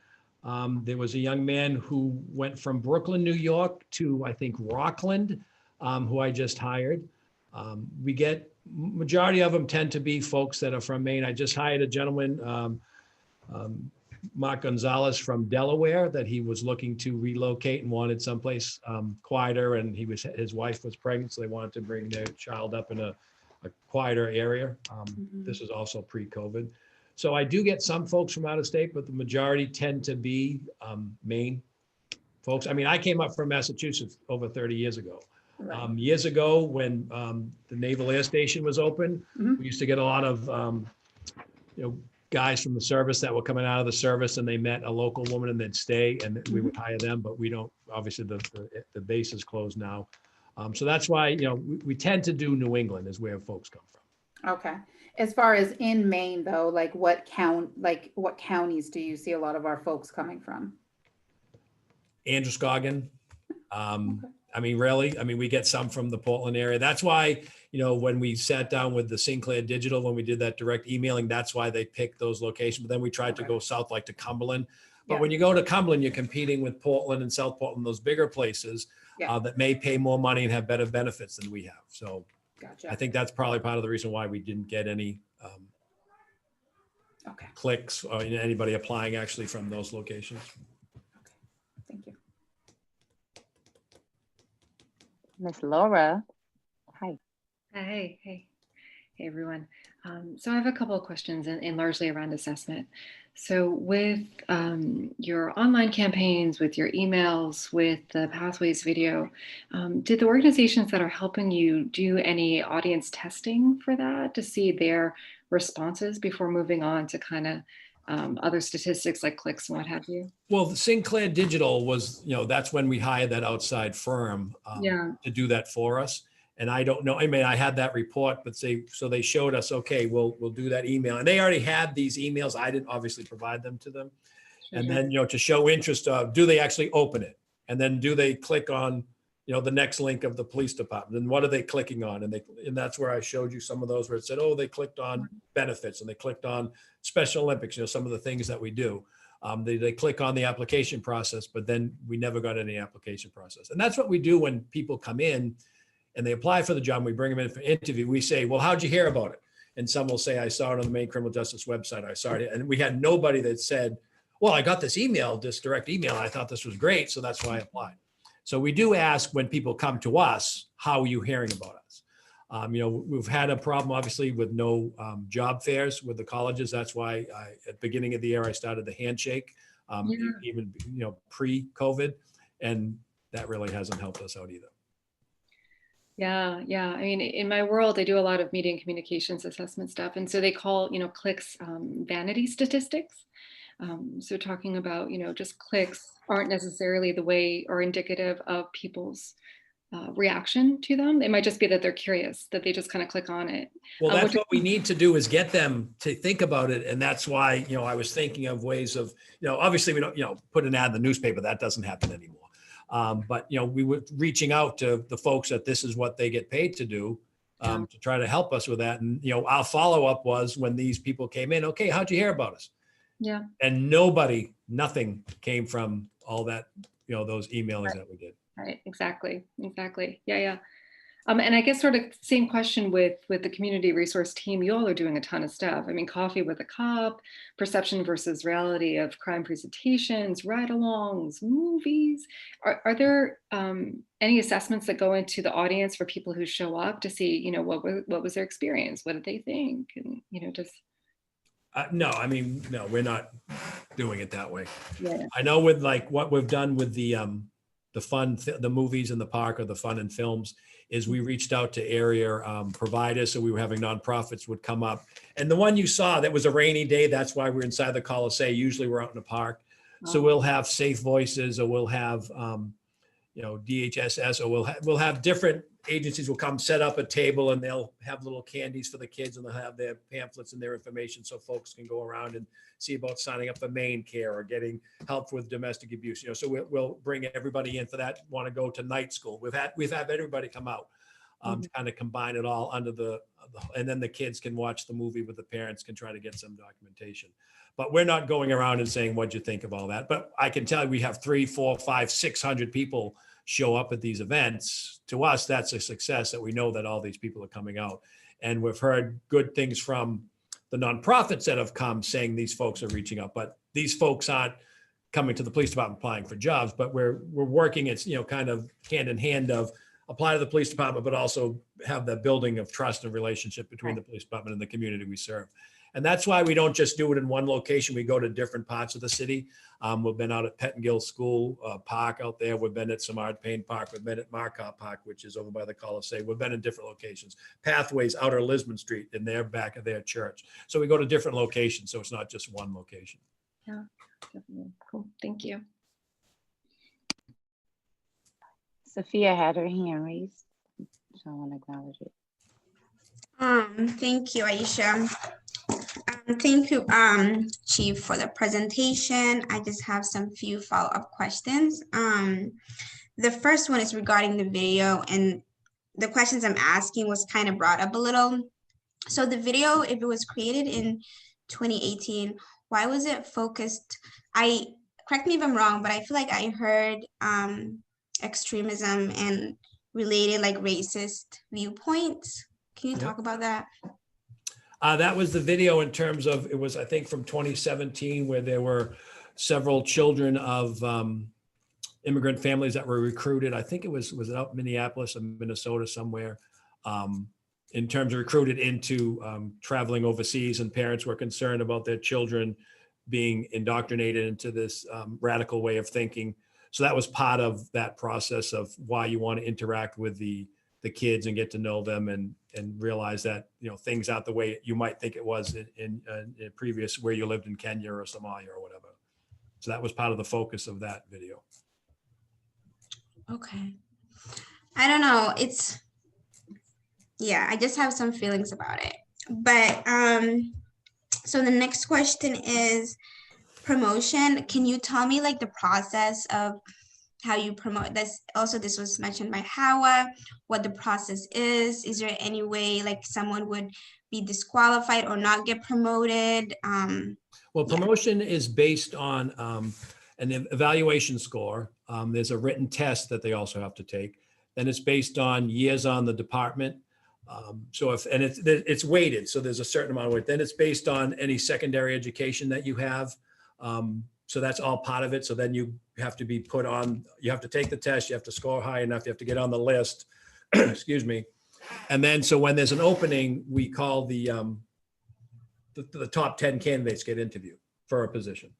There was a young man who went from Brooklyn, New York to, I think, Rockland, who I just hired. We get, majority of them tend to be folks that are from Maine. I just hired a gentleman, Mark Gonzalez from Delaware, that he was looking to relocate and wanted someplace quieter, and his wife was pregnant, so they wanted to bring their child up in a quieter area. This is also pre-COVID. So I do get some folks from out of state, but the majority tend to be Maine folks. I mean, I came up from Massachusetts over 30 years ago. Right. Years ago, when the Naval Air Station was open, we used to get a lot of guys from the service that were coming out of the service, and they met a local woman and they'd stay, and we would hire them. But we don't. Obviously, the base is closed now, so that's why we tend to do New England is where folks come from. Okay. As far as in Maine, though, like what counties do you see a lot of our folks coming from? Androscoggin. I mean, really, we get some from the Portland area. That's why, when we sat down with the Sinclair Digital, when we did that direct emailing, that's why they picked those locations. But then we tried to go south, like to Cumberland. But when you go to Cumberland, you're competing with Portland and South Portland, those bigger places that may pay more money and have better benefits than we have. So I think that's probably part of the reason why we didn't get any clicks or anybody applying actually from those locations. Thank you. Miss Laura. Hi. Hey, everyone. So I have a couple of questions and largely around assessment. So with your online campaigns, with your emails, with the Pathways video, did the organizations that are helping you do any audience testing for that to see their responses before moving on to kind of other statistics like clicks and what have you? Well, the Sinclair Digital was, that's when we hired that outside firm to do that for us. And I don't know, I had that report, but so they showed us, okay, we'll do that email. And they already had these emails. I didn't obviously provide them to them. And then, to show interest of, do they actually open it? And then do they click on, the next link of the police department? And what are they clicking on? And that's where I showed you some of those where it said, oh, they clicked on benefits and they clicked on Special Olympics, some of the things that we do. They click on the application process, but then we never got any application process. And that's what we do when people come in. and they apply for the job, and we bring them in for interview, we say, well, how'd you hear about it? And some will say, I saw it on the Maine Criminal Justice website. I saw it. And we had nobody that said, well, I got this email, this direct email. I thought this was great. So that's why I applied. So we do ask when people come to us, how are you hearing about us? We've had a problem, obviously, with no job fairs with the colleges. That's why at the beginning of the year, I started the handshake, even pre-COVID. And that really hasn't helped us out either. Yeah. I mean, in my world, I do a lot of media and communications assessment stuff. And so they call, clicks vanity statistics. So talking about, just clicks aren't necessarily the way or indicative of people's reaction to them. It might just be that they're curious, that they just kind of click on it. Well, that's what we need to do, is get them to think about it. And that's why, I was thinking of ways of, obviously we don't, put an ad in the newspaper. That doesn't happen anymore. But, we were reaching out to the folks that this is what they get paid to do, to try to help us with that. And, our follow-up was when these people came in, okay, how'd you hear about us? Yeah. And nothing came from all that, those emailers that we did. Right. Exactly. Yeah. And I guess sort of same question with the community resource team. You all are doing a ton of stuff. I mean, Coffee with a Cop, perception versus reality of crime presentations, ride-alongs, movies. Are there any assessments that go into the audience for people who show up to see, what was their experience? What did they think? And, just. No, we're not doing it that way. Yeah. I know with like what we've done with the fun, the movies in the park, or the fun and films, is we reached out to area providers. So we were having nonprofits would come up. And the one you saw, that was a rainy day. That's why we're inside the Coliseum. Usually we're out in the park. So we'll have Safe Voices, or we'll have, DHSS, or we'll have different agencies will come set up a table, and they'll have little candies for the kids, and they'll have their pamphlets and their information so folks can go around and see about signing up for Maine Care or getting help with domestic abuse. So we'll bring everybody in for that. Want to go to night school? We've had everybody come out to kind of combine it all under and then the kids can watch the movie with the parents, can try to get some documentation. But we're not going around and saying, what'd you think of all that? But I can tell you, we have 300, 400, 500, 600 people show up at these events. To us, that's a success, that we know that all these people are coming out. And we've heard good things from the nonprofits that have come saying these folks are reaching out, but these folks aren't coming to the police department applying for jobs, but we're working, it's, kind of hand in hand of apply to the police department, but also have the building of trust and relationship between the police department and the community we serve. And that's why we don't just do it in one location. We go to different parts of the city. We've been out at Pettingill School Park out there. We've been at Samard Payne Park. We've been at Marcotte Park, which is over by the Coliseum. We've been in different locations. Pathways, Outer Lisbon Street, in their back of their church. So we go to different locations. So it's not just one location. Yeah, definitely. Cool. Thank you. Sophia had her hand raised, so I want to acknowledge it. Thank you, Aisha. Thank you, Chief, for the presentation. I just have some few follow-up questions. The first one is regarding the video, and the questions I'm asking was kind of brought up a little. So the video, if it was created in 2018, why was it focused? Correct me if I'm wrong, but I feel like I heard extremism and related like racist viewpoints. Can you talk about that? That was the video in terms of, it was, I think, from 2017, where there were several children of immigrant families that were recruited. I think it was out in Minneapolis or Minnesota somewhere, in terms of recruited into traveling overseas, and parents were concerned about their children being indoctrinated into this radical way of thinking. So that was part of that process of why you want to interact with the kids and get to know them and realize that, things aren't the way you might think it was in previous, where you lived in Kenya or Somalia or whatever. So that was part of the focus of that video. Okay. I don't know. I just have some feelings about it. But so the next question is promotion. Can you tell me like the process of how you promote this? Also, this was mentioned by Hawa, what the process is. Is there any way like someone would be disqualified or not get promoted? Well, promotion is based on an evaluation score. There's a written test that they also have to take. Then it's based on years on the department. So if, and it's weighted, so there's a certain amount of weight. Then it's based on any secondary education that you have. So that's all part of it. So then you have to be put on, you have to take the test, you have to score high enough, you have to get on the list, excuse me. And then, so when there's an opening, we call the top 10 candidates get interviewed for a position.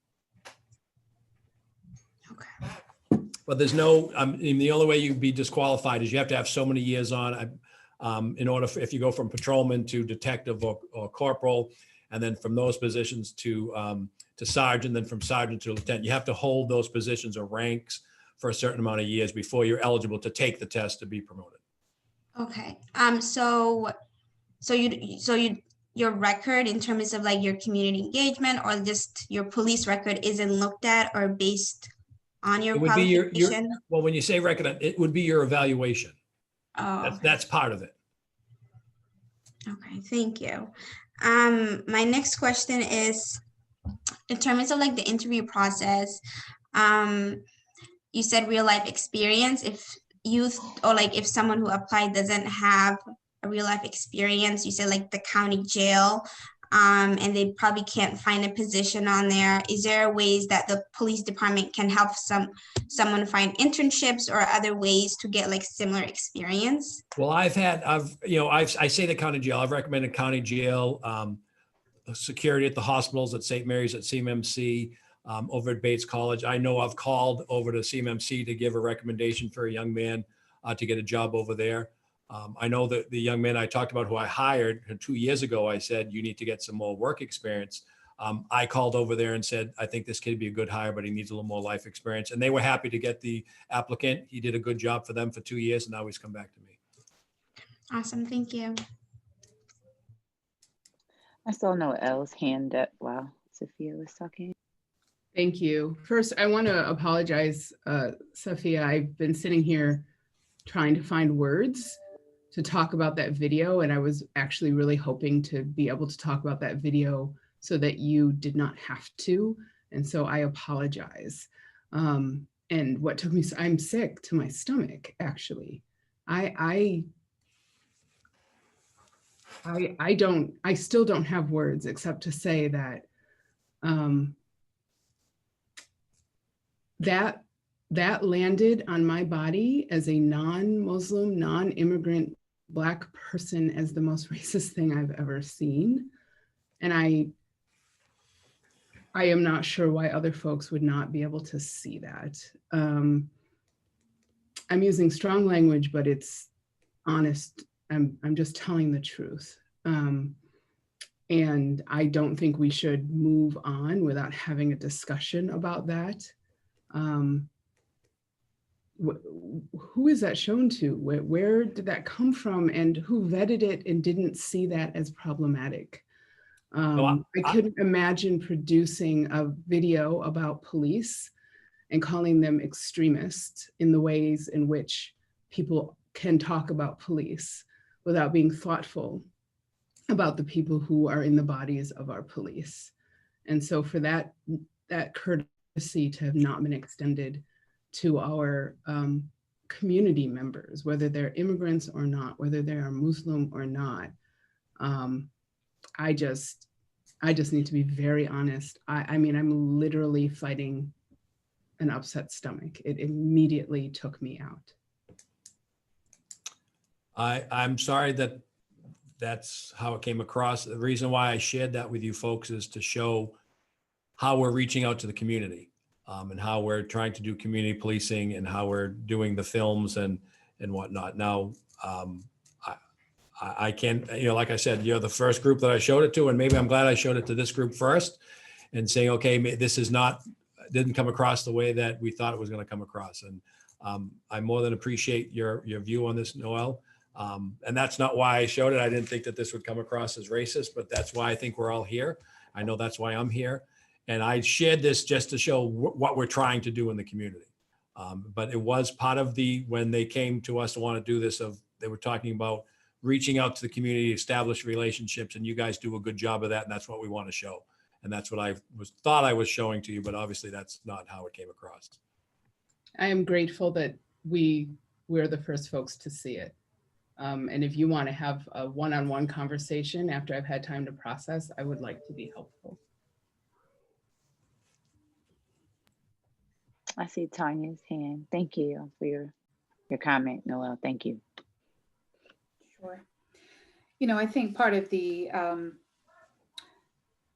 But there's no, I mean, the only way you'd be disqualified is you have to have so many years on, in order for, if you go from patrolman to detective or corporal, and then from those positions to sergeant, then from sergeant to lieutenant, you have to hold those positions or ranks for a certain amount of years before you're eligible to take the test to be promoted. Okay. Your record in terms of like your community engagement or just your police record isn't looked at or based on your It would be your, qualification? well, when you say record, it would be your evaluation. Oh, That's part of it. okay, thank you. My next question is, in terms of like the interview process, you said real life experience. If youth or like if someone who applied doesn't have a real life experience, you said like the county jail, and they probably can't find a position on there. Is there ways that the police department can help someone find internships or other ways to get like similar experience? Well, I say the county jail. I've recommended county jail, security at the hospitals, at St. Mary's, at CMMC, over at Bates College. I know I've called over to CMMC to give a recommendation for a young man to get a job over there. I know that the young man I talked about who I hired 2 years ago, I said, you need to get some more work experience. I called over there and said, I think this kid would be a good hire, but he needs a little more life experience. And they were happy to get the applicant. He did a good job for them for 2 years, and now he's come back to me. Awesome, thank you. I saw Noel's hand up while Sophia was talking. Thank you. First, I want to apologize, Sophia. I've been sitting here trying to find words to talk about that video, and I was actually really hoping to be able to talk about that video so that you did not have to. And so I apologize. And what took me, I'm sick to my stomach, actually. I still don't have words except to say that that landed on my body as a non-Muslim, non-immigrant Black person as the most racist thing I've ever seen. And I am not sure why other folks would not be able to see that. I'm using strong language, but it's honest. I'm just telling the truth. And I don't think we should move on without having a discussion about that. Who is that shown to? Where did that come from? And who vetted it and didn't see that as problematic? I couldn't imagine producing a video about police and calling them extremists in the ways in which people can talk about police without being thoughtful about the people who are in the bodies of our police. And so for that courtesy to have not been extended to our community members, whether they're immigrants or not, whether they are Muslim or not, I just need to be very honest. I mean, I'm literally fighting an upset stomach. It immediately took me out. I'm sorry that that's how it came across. The reason why I shared that with you folks is to show how we're reaching out to the community, and how we're trying to do community policing and how we're doing the films and whatnot. Now, I can't, like I said, you're the first group that I showed it to, and maybe I'm glad I showed it to this group first and saying, okay, this didn't come across the way that we thought it was going to come across. And I more than appreciate your view on this, Noel. And that's not why I showed it. I didn't think that this would come across as racist, but that's why I think we're all here. I know that's why I'm here. And I shared this just to show what we're trying to do in the community. But it was part of when they came to us to want to do this, they were talking about reaching out to the community, establish relationships, and you guys do a good job of that. And that's what we want to show. And that's what I thought I was showing to you, but obviously that's not how it came across. I am grateful that we we're the first folks to see it. And if you want to have a one-on-one conversation after I've had time to process, I would like to be helpful. I see Tanya's hand. Thank you for your comment, Noel. Thank you. Sure. You know, I think part of the,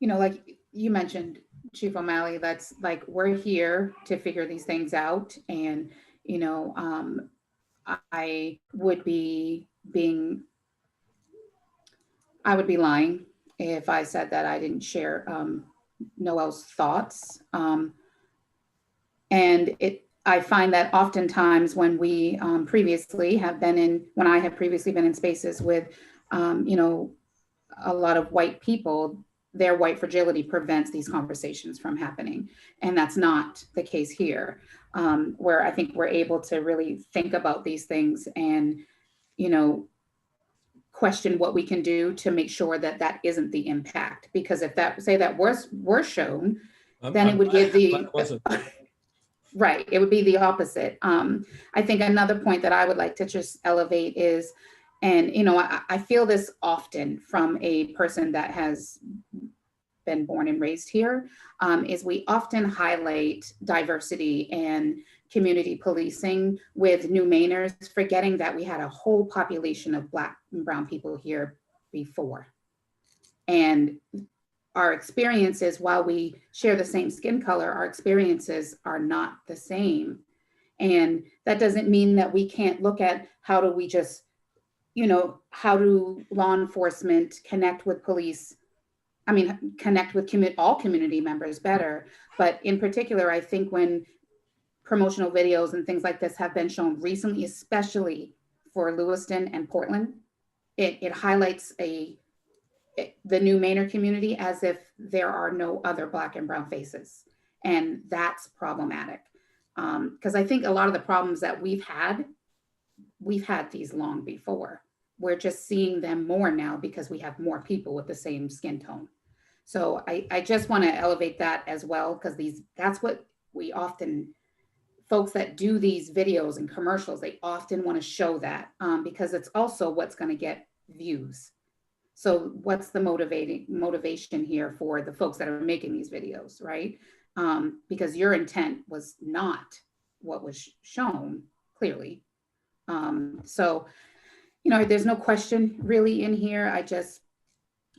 you know, like you mentioned, Chief O'Malley, that's like, we're here to figure these things out. And, you know, I would be lying if I said that I didn't share Noel's thoughts. And I find that oftentimes when we previously have been in, when I have previously been in spaces with, you know, a lot of white people, their white fragility prevents these conversations from happening. And that's not the case here, where I think we're able to really think about these things and, you know, question what we can do to make sure that that isn't the impact. Because if that, say that were shown, then it would give the, right, it would be the opposite. I think another point that I would like to just elevate is, and you know, I feel this often from a person that has been born and raised here, is we often highlight diversity and community policing with New Mainers, forgetting that we had a whole population of Black and brown people here before. And our experiences, while we share the same skin color, our experiences are not the same. And that doesn't mean that we can't look at how do we just, you know, how do law enforcement connect with police? I mean, connect with all community members better. But in particular, I think when promotional videos and things like this have been shown recently, especially for Lewiston and Portland, it highlights the New Mainer community as if there are no other Black and brown faces. And that's problematic. Because I think a lot of the problems that we've had these long before. We're just seeing them more now because we have more people with the same skin tone. So I just want to elevate that as well, because that's what we often, folks that do these videos and commercials, they often want to show that because it's also what's going to get views. So what's the motivation here for the folks that are making these videos, right? Because your intent was not what was shown clearly. So, you know, there's no question really in here.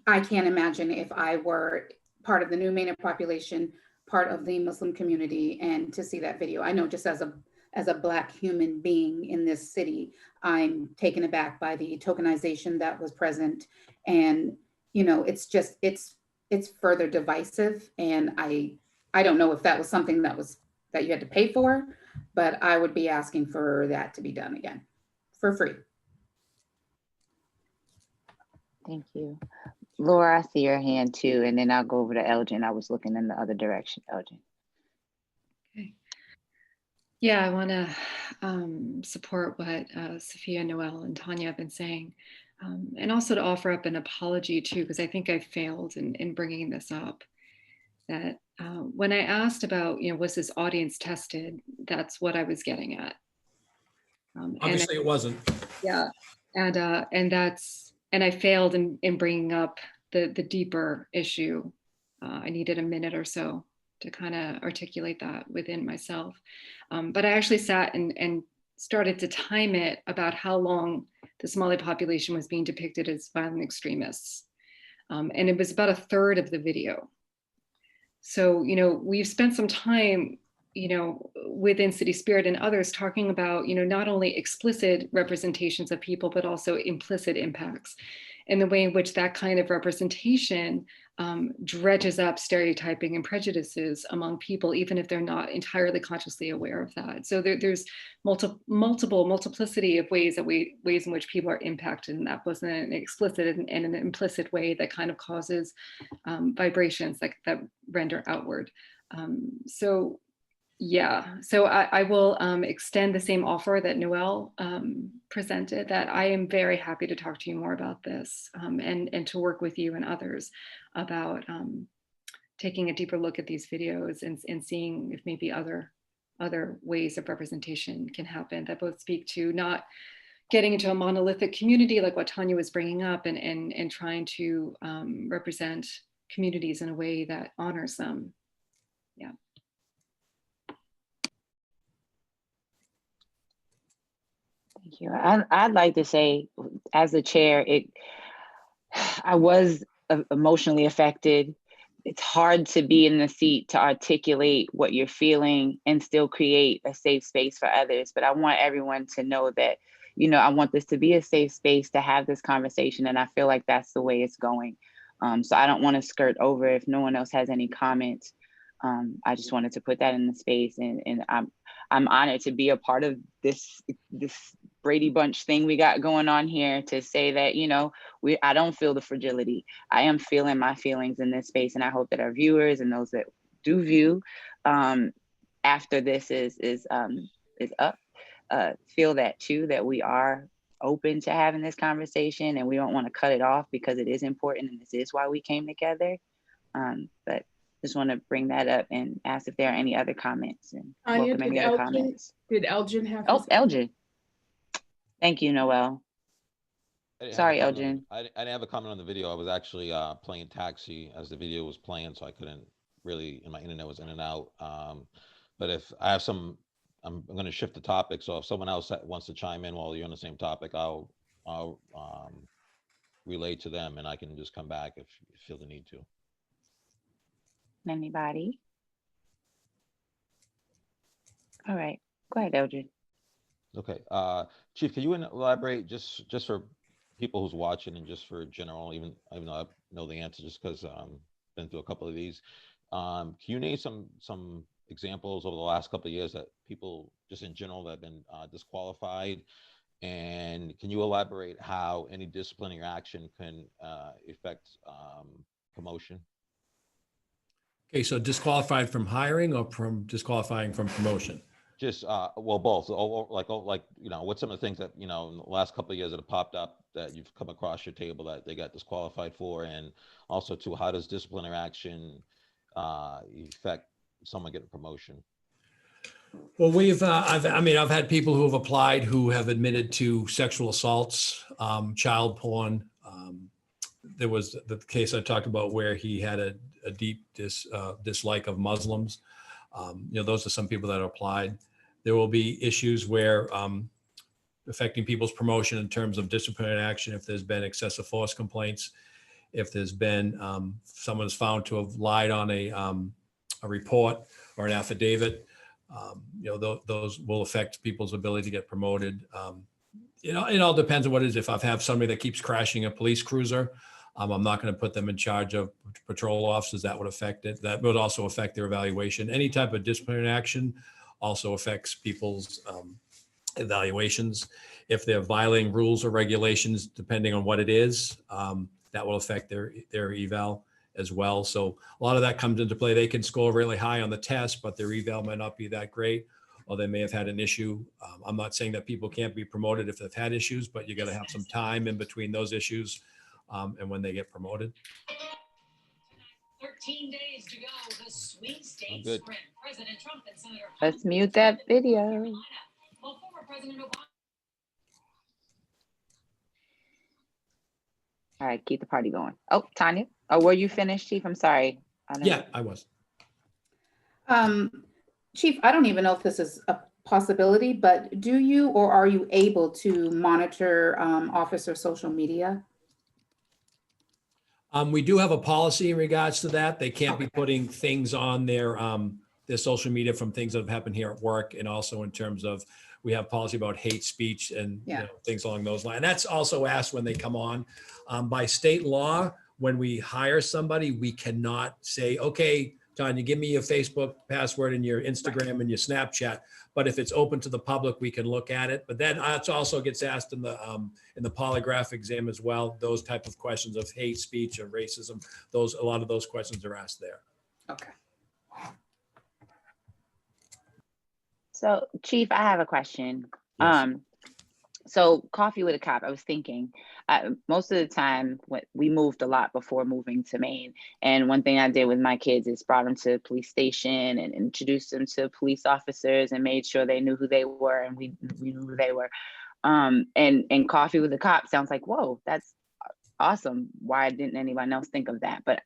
I can't imagine if I were part of the New Mainer population, part of the Muslim community, and to see that video. I know just as a Black human being in this city, I'm taken aback by the tokenization that was present. And, you know, it's further divisive. And I don't know if that was something that you had to pay for, but I would be asking for that to be done again for free. Thank you. Laura, I see your hand too, and then I'll go over to Elgin. I was looking in the other direction, Elgin. Okay. Yeah, I want to support what Sophia, Noel, and Tanya have been saying, and also to offer up an apology too, because I think I failed in bringing this up. That when I asked about, you know, was this audience tested, that's what I was getting at. Obviously, it wasn't. Yeah, and I failed in bringing up the deeper issue. I needed a minute or so to kind of articulate that within myself. But I actually sat and started to time it about how long the Somali population was being depicted as violent extremists. And it was about a third of the video. So, you know, we've spent some time, you know, within City Spirit and others talking about, you know, not only explicit representations of people, but also implicit impacts, and the way in which that kind of representation dredges up stereotyping and prejudices among people, even if they're not entirely consciously aware of that. So there's multiplicity of ways in which people are impacted, and that wasn't an explicit and an implicit way that kind of causes vibrations that render outward. So yeah, so I will extend the same offer that Noel presented, that I am very happy to talk to you more about this and to work with you and others about taking a deeper look at these videos and seeing if maybe other other ways of representation can happen that both speak to not getting into a monolithic community like what Tanya was bringing up, and trying to represent communities in a way that honors them. Yeah. Thank you. I'd like to say, as a chair, I was emotionally affected. It's hard to be in the seat to articulate what you're feeling and still create a safe space for others. But I want everyone to know that, you know, I want this to be a safe space to have this conversation. And I feel like that's the way it's going. So I don't want to skirt over if no one else has any comments. I just wanted to put that in the space, and I'm honored to be a part of this Brady Bunch thing we got going on here, to say that, you know, I don't feel the fragility. I am feeling my feelings in this space, and I hope that our viewers and those that do view after this is up feel that too, that we are open to having this conversation, and we don't want to cut it off because it is important, and this is why we came together. But just want to bring that up and ask if there are any other comments, and welcome any other comments. Did Elgin have? Oh, Elgin. Thank you, Noel. Sorry, Elgin. I didn't have a comment on the video. I was actually playing taxi as the video was playing, so I couldn't really, and my internet was in and out. But if I have I'm going to shift the topic. So if someone else wants to chime in while you're on the same topic, I'll relay to them, and I can just come back if you feel the need to. Anybody? All right, go ahead, Elgin. Okay, Chief, can you elaborate just for people who's watching, and just for general, even though I know the answer, just because been through a couple of these. Can you name some examples over the last couple of years that people just in general that have been disqualified? And can you elaborate how any disciplinary action can affect promotion? Okay, so disqualified from hiring or from disqualifying from promotion? Just well, both. Like you know, what's some of the things that, you know, in the last couple of years that have popped up that you've come across your table that they got disqualified for, and also too, how does disciplinary action affect someone getting promotion? Well, I've had people who have applied who have admitted to sexual assaults, child porn. There was the case I talked about where he had a deep dislike of Muslims. You know, those are some people that applied. There will be issues where affecting people's promotion in terms of disciplinary action, if there's been excessive force complaints, if there's been someone's found to have lied on a report or an affidavit. You know, those will affect people's ability to get promoted. You know, it all depends on what it is. If I have somebody that keeps crashing a police cruiser, I'm not going to put them in charge of patrol officers. That would affect it. That would also affect their evaluation. Any type of disciplinary action also affects people's evaluations. If they're violating rules or regulations, depending on what it is, that will affect their eval as well. So a lot of that comes into play. They can score really high on the test, but their eval might not be that great, or they may have had an issue. I'm not saying that people can't be promoted if they've had issues, but you got to have some time in between those issues and when they get promoted. 13 days to go. The sweet state Good. sprint. President Trump and Senator Let's mute that video. Well, former President Obama. All right, keep the party going. Oh, Tanya. Oh, were you finished, Chief? I'm sorry. Yeah, I was. Chief, I don't even know if this is a possibility, but do you or are you able to monitor officer social media? We do have a policy in regards to that. They can't be putting things on their social media from things that have happened here at work, and also in terms of, we have policy about hate speech and you know, things along those lines. And that's also asked when they come on. By state law, when we hire somebody, we cannot say, okay, Tanya, give me your Facebook password and your Instagram and your Snapchat. But if it's open to the public, we can look at it. But then it also gets asked in the polygraph exam as well. Those type of questions of hate speech or racism, a lot of those questions are asked there. Okay. So, Chief, I have a question. Yes. So coffee with a cop, I was thinking, most of the time when we moved a lot before moving to Maine. And one thing I did with my kids is brought them to the police station and introduced them to police officers and made sure they knew who they were and we knew who they were. And coffee with a cop sounds like, whoa, that's awesome. Why didn't anyone else think of that? But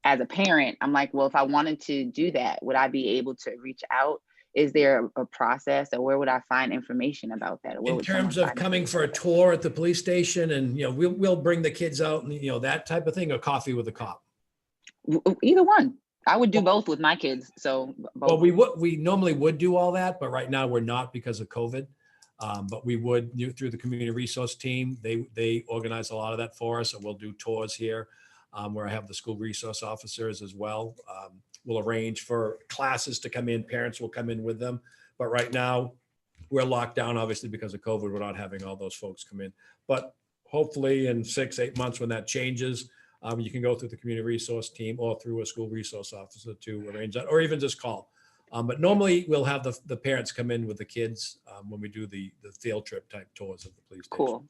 as a parent, I'm like, well, if I wanted to do that, would I be able to reach out? Is there a process, or where would I find information about that? Or where In would someone terms of find coming for a tour at the police station and, we'll bring the kids out and, that type of thing, or coffee with a cop? Either one. I would do both with my kids. So both. Well, we normally would do all that, but right now we're not because of COVID. But we would through the community resource team. They organize a lot of that for us, and we'll do tours here where I have the school resource officers as well. We'll arrange for classes to come in. Parents will come in with them. But right now we're locked down, obviously, because of COVID. We're not having all those folks come in. But hopefully in 6-8 months when that changes, you can go through the community resource team or through a school resource officer to arrange that, or even just call. But normally we'll have the parents come in with the kids when we do the field trip type tours of the police station. Cool.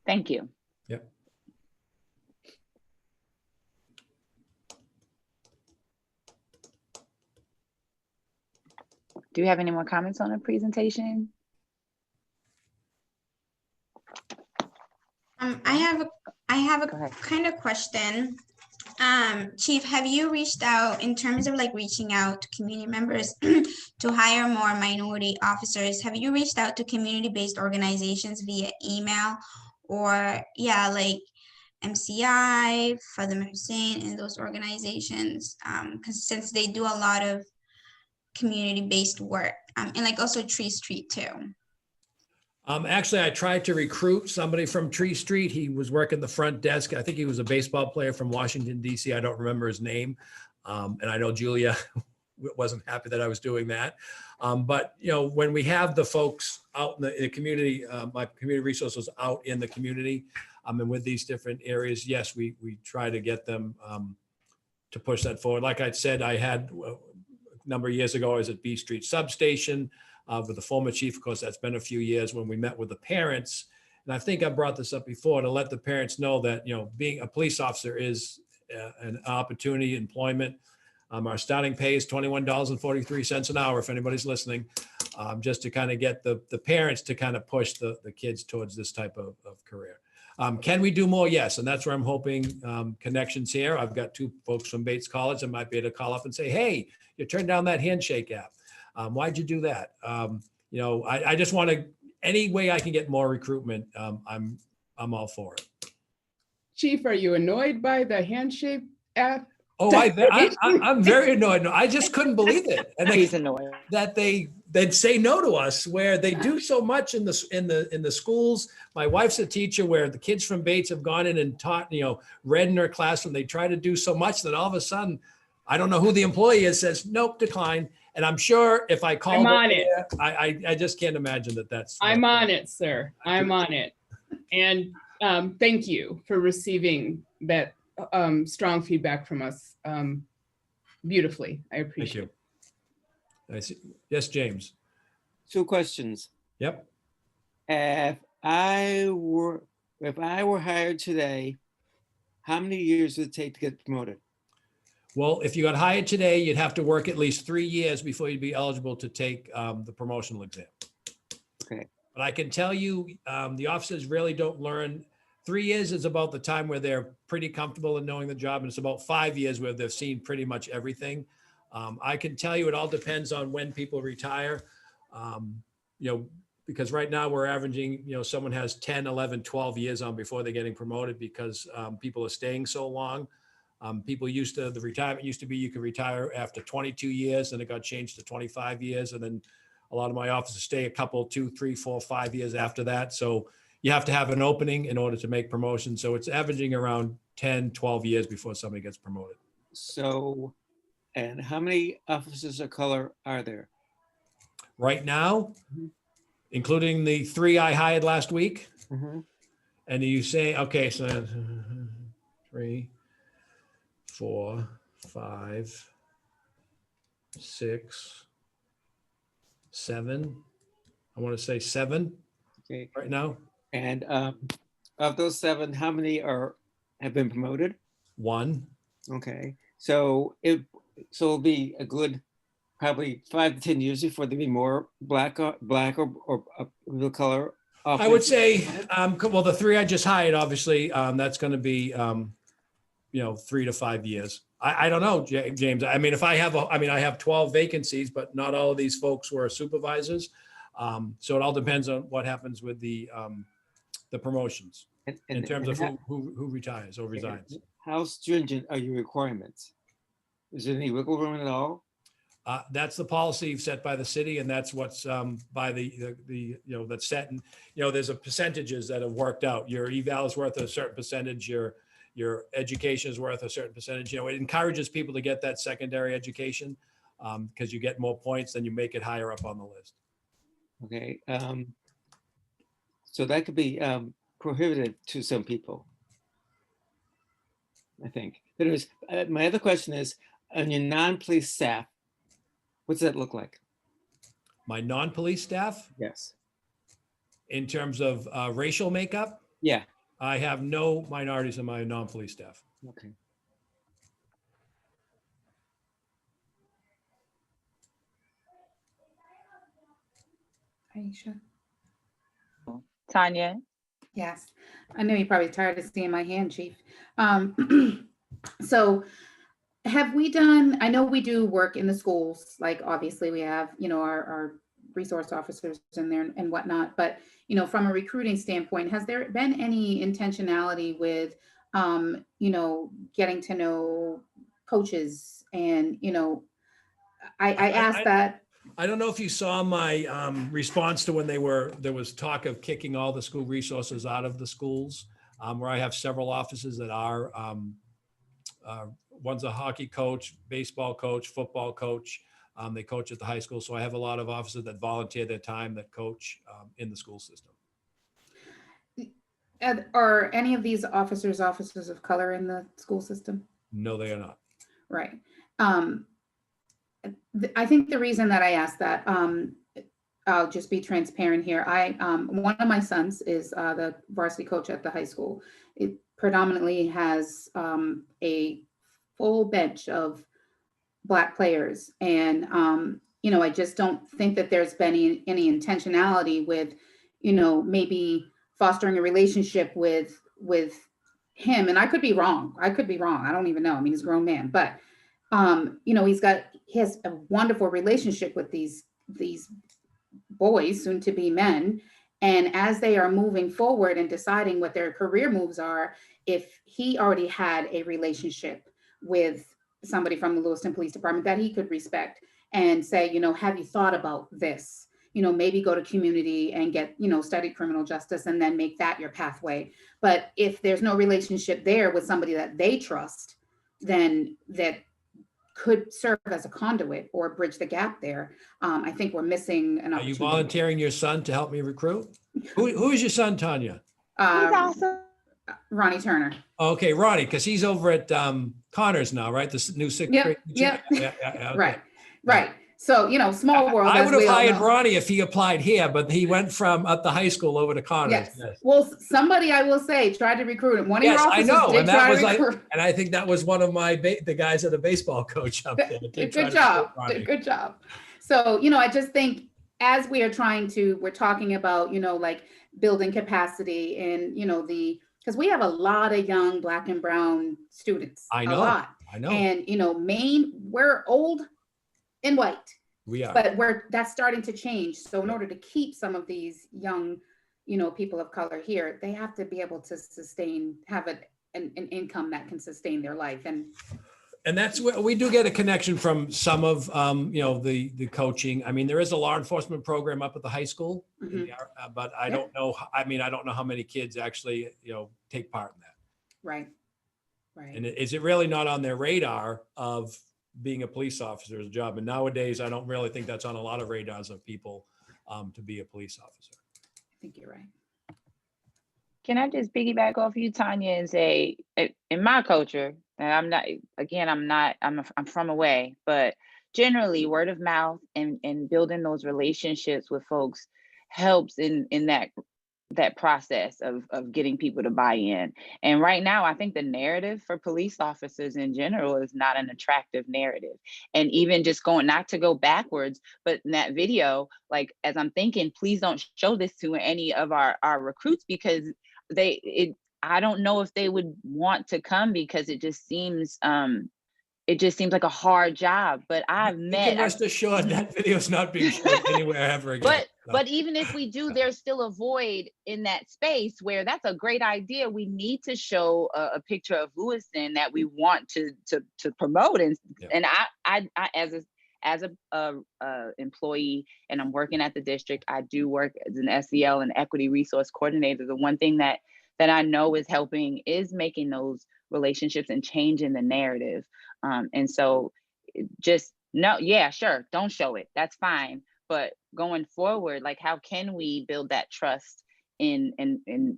Thank you. Yep. Do you have any more comments on the presentation? I have a kind of question. Chief, have you reached out in terms of like reaching out to community members to hire more minority officers? Have you reached out to community-based organizations via email or like MCI, Father Hussein, and those organizations? Because since they do a lot of community-based work, and like also Tree Street too. Actually, I tried to recruit somebody from Tree Street. He was working the front desk. I think he was a baseball player from Washington, D.C. I don't remember his name. And I know Julia wasn't happy that I was doing that. But, when we have the folks out in the community, my community resources out in the community, and with these different areas, yes, we try to get them to push that forward. Like I said, I had a number of years ago, I was at B Street Substation, with the former chief. Of course, that's been a few years when we met with the parents. And I think I brought this up before to let the parents know that, being a police officer is an opportunity, employment. Our starting pay is $21.43 an hour, if anybody's listening, just to kind of get the parents to kind of push the kids towards this type of career. Can we do more? Yes. And that's where I'm hoping connections here. I've got 2 folks from Bates College that might be able to call up and say, hey, you turned down that handshake app. Why'd you do that? I just want to, any way I can get more recruitment, I'm all for it. Chief, are you annoyed by the handshake app? Oh, I'm very annoyed. I just couldn't believe it. And He's annoyed that they'd say no to us, where they do so much in the schools. My wife's a teacher where the kids from Bates have gone in and taught, read in her classroom. They try to do so much that all of a sudden, I don't know who the employee is, says, nope, decline. And I'm sure if I call, I'm on it. I just can't imagine that's. I'm on it, sir. I'm on it. And thank you for receiving that strong feedback from us beautifully. I appreciate it. I see. Yes, James. 2 questions. Yep. If I were hired today, how many years would it take to get promoted? Well, if you got hired today, you'd have to work at least 3 years before you'd be eligible to take the promotional exam. Okay. But I can tell you, the officers really don't learn. 3 years is about the time where they're pretty comfortable in knowing the job, and it's about 5 years where they've seen pretty much everything. I can tell you it all depends on when people retire. Because right now we're averaging, someone has 10, 11, 12 years on before they're getting promoted because people are staying so long. The retirement used to be you could retire after 22 years, and it got changed to 25 years. And then a lot of my officers stay a couple, 2, 3, 4, 5 years after that. So you have to have an opening in order to make promotion. So it's averaging around 10, 12 years before somebody gets promoted. So, and how many officers of color are there? Right now, including the 3 I hired last week. And you say, okay, so 3, 4, 5, 6, 7. I want to say 7. Okay. right now. And of those 7, how many have been promoted? 1. Okay. So it'll be a good probably 5 to 10 years before there be more black or real color. I would say, well, the 3 I just hired, obviously, that's going to be, 3 to 5 years. I don't know, James. I mean, I have 12 vacancies, but not all of these folks were supervisors. So it all depends on what happens with the promotions in terms of who retires or resigns. How stringent are your requirements? Is there any wiggle room at all? That's the policy set by the city, and that's what's by the that's set. And there's a percentages that have worked out. Your eval is worth a certain percentage. Your education is worth a certain percentage. It encourages people to get that secondary education because you get more points, then you make it higher up on the list. Okay, so that could be prohibitive to some people, I think. But anyways, my other question is, on your non-police staff, what's that look like? My non-police staff? Yes. In terms of racial makeup? Yeah. I have no minorities in my non-police staff. Okay. Aisha. Tanya. Yes, I know you're probably tired of seeing my hand, Chief. So have we done, I know we do work in the schools, like obviously we have, our resource officers in there and whatnot, but, from a recruiting standpoint, has there been any intentionality with, getting to know coaches and, I asked that. I don't know if you saw my response to when there was talk of kicking all the school resources out of the schools, where I have several offices that are, one's a hockey coach, baseball coach, football coach. They coach at the high school. So I have a lot of officers that volunteer their time that coach in the school system. Are any of these officers of color in the school system? No, they are not. Right. I think the reason that I asked that, I'll just be transparent here. One of my sons is the varsity coach at the high school. It predominantly has a full bench of Black players. And, I just don't think that there's been any intentionality with, maybe fostering a relationship with him. And I could be wrong. I don't even know. I mean, he's a grown man, but he has a wonderful relationship with these boys, soon to be men. And as they are moving forward and deciding what their career moves are, if he already had a relationship with somebody from the Lewiston Police Department that he could respect and say, have you thought about this? Maybe go to community and get, study criminal justice and then make that your pathway. But if there's no relationship there with somebody that they trust, then that could serve as a conduit or bridge the gap there. I think we're missing an opportunity. Are you volunteering your son to help me recruit? Who is your son, Tanya? He's awesome. Ronnie Turner. Okay, Ronnie, because he's over at Connors now, right? The new sixth grade. Yep. Yeah, okay. Right. So, small world. I would have hired Ronnie if he applied here, but he went from at the high school over to Connors. Yes. Well, somebody, I will say, tried to recruit him. One of your officers I know, did and that try was to like, recruit. and I think that was one of the guys at the baseball coach up there. Good job. Good job. So, I just think as we are we're talking about, like building capacity and, because we have a lot of young Black and brown students. I know. A lot. I know. And, Maine, we're old and white. We are. But that's starting to change. So in order to keep some of these young, people of color here, they have to be able to have an income that can sustain their life. And that's where we do get a connection from some of, the coaching. I mean, there is a law enforcement program up at the high school, but I don't know. I don't know how many kids actually, take part in that. Right. And is it really not on their radar of being a police officer's job? And nowadays, I don't really think that's on a lot of radars of people to be a police officer. I think you're right. Can I just piggyback off you, Tanya, and say, in my culture, and I'm from away, but generally word of mouth and building those relationships with folks helps in that that process of getting people to buy in. And right now, I think the narrative for police officers in general is not an attractive narrative. And even just going, not to go backwards, but in that video, like, as I'm thinking, please don't show this to any of our recruits, because I don't know if they would want to come, because it just seems like a hard job. But You can rest assured that video is not being shown anywhere ever again. But even if we do, there's still a void in that space where that's a great idea. We need to show a picture of Lewiston that we want to promote. And I as a employee, and I'm working at the district, I do work as an SEL and equity resource coordinator. The one thing that I know is helping is making those relationships and changing the narrative. And so just no, yeah, sure, don't show it. That's fine. But going forward, like, how can we build that trust in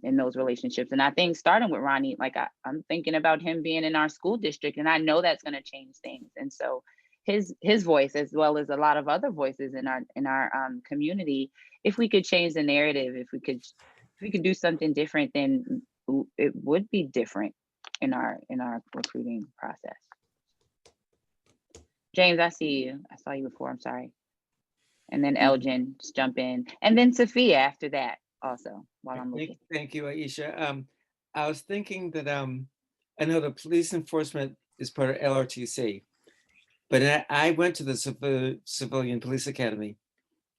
those relationships? And I think starting with Ronnie, like, I'm thinking about him being in our school district, and I know that's going to change things. And so his voice, as well as a lot of other voices in our community, if we could change the narrative, if we could do something different, then it would be different in our recruiting process. James, I see you. I saw you before. I'm sorry. And then Elgin, just jump in. And then Sophia after that also, while I'm looking. Thank you, Aisha. I was thinking that I know the police enforcement is part of LRTC, but I went to the Civilian Police Academy.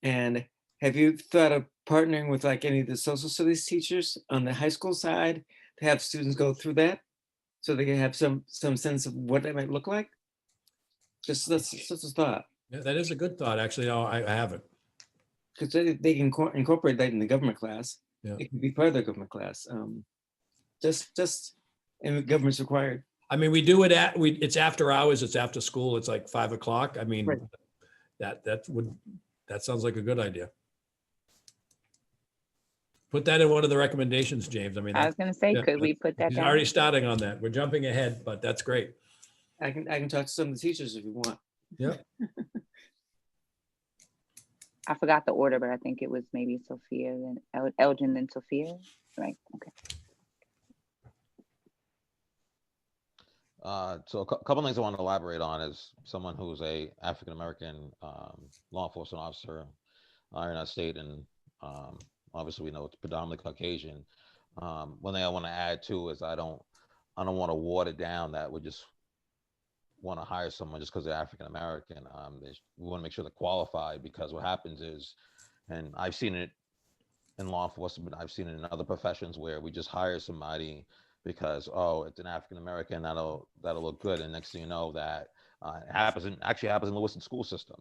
And have you thought of partnering with like any of the social studies teachers on the high school side to have students go through that, so they can have some sense of what that might look like? Just that's a thought. Yeah, that is a good thought. Actually, no, I haven't. Because they can incorporate that in the government class. Yeah. It can be part of the government class. Just and the government's required. I mean, we do it it's after hours, it's after school, it's like 5 o'clock. I mean, Right. that sounds like a good idea. Put that in one of the recommendations, James. I mean, I was going to say, could we put that he's down? already starting on that. We're jumping ahead, but that's great. I can talk to some of the teachers if you want. Yeah. I forgot the order, but I think it was maybe Sophia, then Elgin, then Sophia, right? Okay. So a couple things I want to elaborate on is someone who's a African-American law enforcement officer in our state, and obviously we know it's predominantly Caucasian. One thing I want to add too is I don't want to water down that we just want to hire someone just because they're African American. We want to make sure they're qualified, because what happens is, and I've seen it in law enforcement, I've seen it in other professions, where we just hire somebody because, oh, it's an African American, that'll look good, and next thing you know, that actually happens in the Lewiston school system.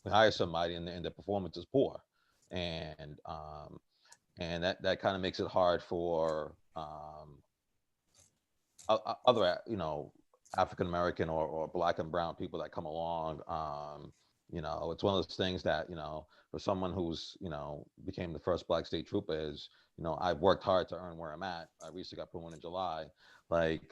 We hire somebody and their performance is poor, and that kind of makes it hard for other African American or Black and brown people that come along. It's one of those things that, for someone who's, became the first Black state trooper, is, I've worked hard to earn where I'm at. I recently got promoted in July. Like,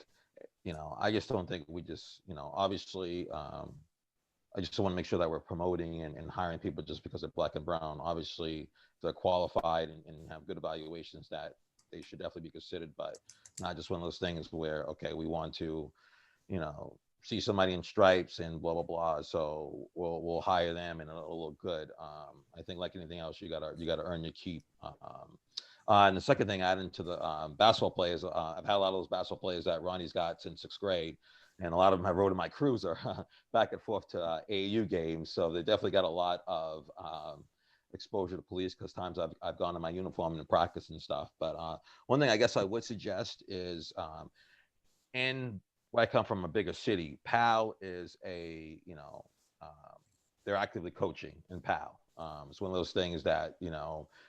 I just don't think we just, obviously, I just want to make sure that we're promoting and hiring people just because they're Black and brown. Obviously, if they're qualified and have good evaluations, that they should definitely be considered, but not just one of those things where, okay, we want to, see somebody in stripes and blah, blah, blah. So we'll hire them and it'll look good. I think like anything else, you gotta earn your keep. And the second thing, adding to the basketball players, I've had a lot of those basketball players that Ronnie's got since 6th grade, and a lot of them have rode in my cruiser back and forth to AAU games. So they definitely got a lot of exposure to police, because times I've gone in my uniform and practice and stuff. But one thing I guess I would suggest is, in where I come from, a bigger city, PAL is they're actively coaching in PAL. It's one of those things that,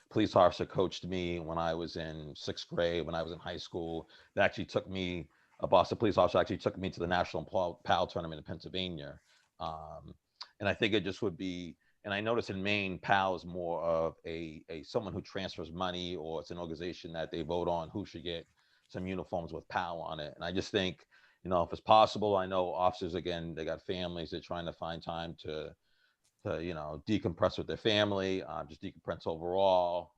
police officer coached me when I was in 6th grade, when I was in high school. They actually took me, a Boston police officer actually took me to the national PAL tournament in Pennsylvania. And I think it just would be, and I noticed in Maine, PAL is more of a someone who transfers money, or it's an organization that they vote on who should get some uniforms with PAL on it. And I just think, if it's possible, I know officers, again, they got families, they're trying to find time to decompress with their family, just decompress overall.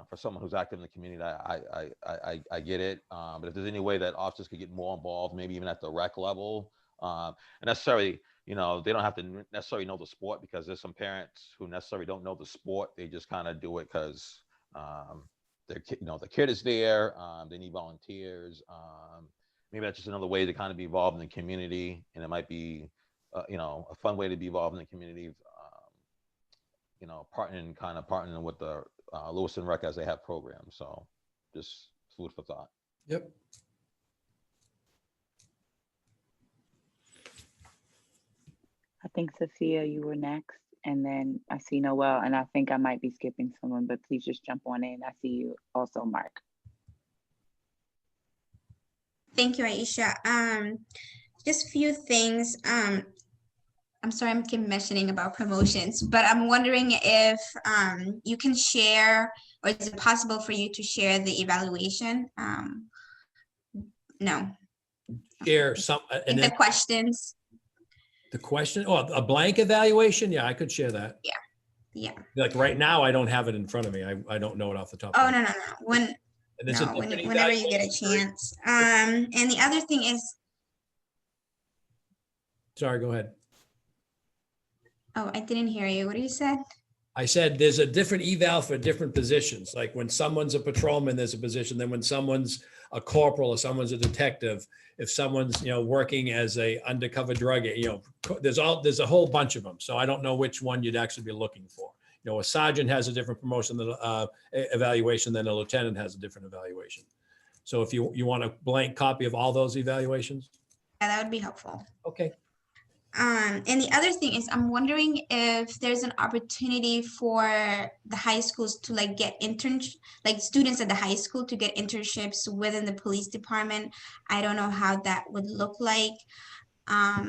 for someone who's active in the community, I get it. But if there's any way that officers could get more involved, maybe even at the rec level, and necessarily, they don't have to necessarily know the sport, because there's some parents who necessarily don't know the sport. They just kind of do it because the kid is there. They need volunteers. Maybe that's just another way to kind of be involved in the community, and it might be, a fun way to be involved in the community. Partnering with the Lewiston Rec as they have programs. So just food for thought. Yep. I think Sophia, you were next, and then I see Noel, and I think I might be skipping someone, but please just jump on in. I see you also, Mark. Thank you, Aisha. Just a few things. I'm sorry, I'm keep mentioning about promotions, but I'm wondering if you can share, or is it possible for you to share the evaluation? No. Share some, and the then questions. the question, a blank evaluation? Yeah, I could share that. Yeah. Yeah. Like right now, I don't have it in front of me. I don't know it off the top. Oh, no. Whenever you get a chance. And the other thing is. Sorry, go ahead. Oh, I didn't hear you. What you said? I said there's a different eval for different positions. Like when someone's a patrolman, there's a position. Then when someone's a corporal or someone's a detective, if someone's working as a undercover drug, there's a whole bunch of them. So I don't know which one you'd actually be looking for. A sergeant has a different promotion than evaluation than a lieutenant has a different evaluation. So if you want a blank copy of all those evaluations, yeah, that would be helpful. Okay. And the other thing is, I'm wondering if there's an opportunity for the high schools to get students at the high school to get internships within the police department. I don't know how that would look like. I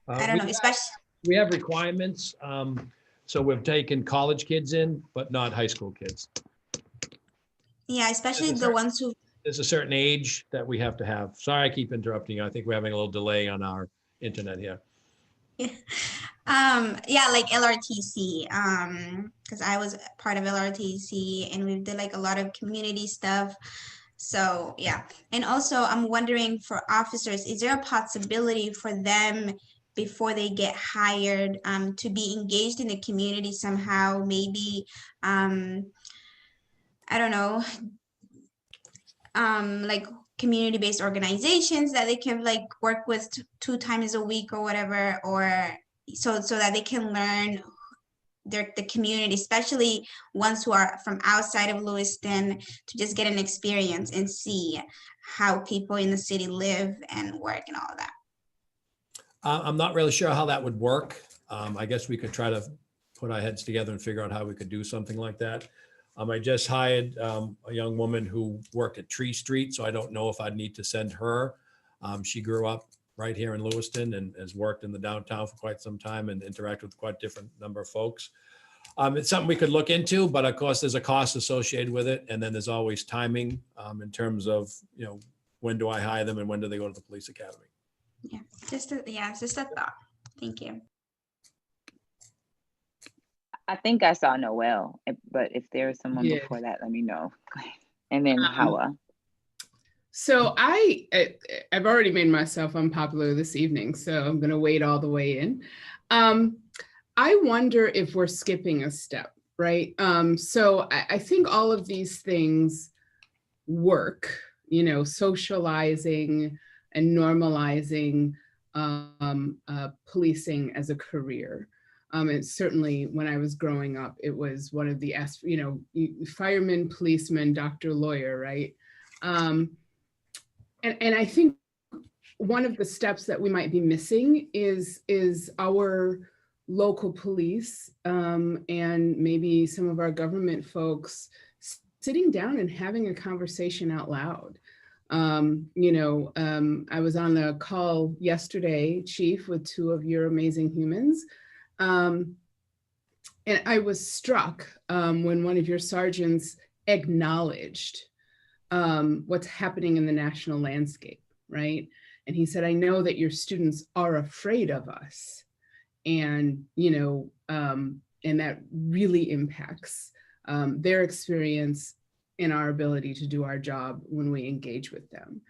don't know, especially. We have requirements. So we've taken college kids in, but not high school kids. Yeah, especially the ones who. There's a certain age that we have to have. Sorry, I keep interrupting you. I think we're having a little delay on our internet here. Yeah, like LRTC, because I was part of LRTC and we did a lot of community stuff. So yeah, and also I'm wondering for officers, is there a possibility for them before they get hired to be engaged in the community somehow? Maybe I don't know, community-based organizations that they can work with 2 times a week or whatever, or so that they can learn the community, especially ones who are from outside of Lewiston, to just get an experience and see how people in the city live and work and all of that. I'm not really sure how that would work. I guess we could try to put our heads together and figure out how we could do something like that. I just hired a young woman who worked at Tree Street, so I don't know if I'd need to send her. She grew up right here in Lewiston and has worked in the downtown for quite some time and interacted with quite a different number of folks. It's something we could look into, but of course there's a cost associated with it. And then there's always timing in terms of, when do I hire them and when do they go to the police academy? Yeah, just a thought. Thank you. I think I saw Noel, but if there is someone before that, let me know. And then Hawa. So I've already made myself unpopular this evening, so I'm going to wait all the way in. I wonder if we're skipping a step, right? So I think all of these things work, socializing and normalizing policing as a career. And certainly when I was growing up, it was one of the, fireman, policeman, doctor, lawyer, right? And I think one of the steps that we might be missing is our local police and maybe some of our government folks sitting down and having a conversation out loud. I was on a call yesterday, Chief, with 2 of your amazing humans. And I was struck when one of your sergeants acknowledged what's happening in the national landscape, right? And he said, I know that your students are afraid of us. And, and that really impacts their experience and our ability to do our job when we engage with them.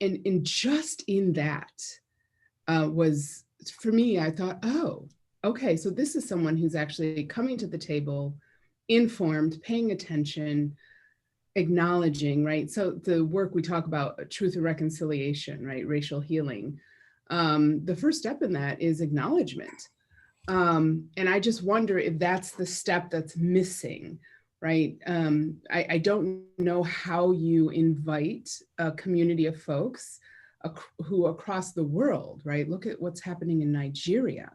And just in that was, for me, I thought, oh, okay, so this is someone who's actually coming to the table, informed, paying attention, acknowledging, right? So the work we talk about, truth and reconciliation, right? Racial healing. The first step in that is acknowledgement. And I just wonder if that's the step that's missing, right? I don't know how you invite a community of folks who across the world, right? Look at what's happening in Nigeria,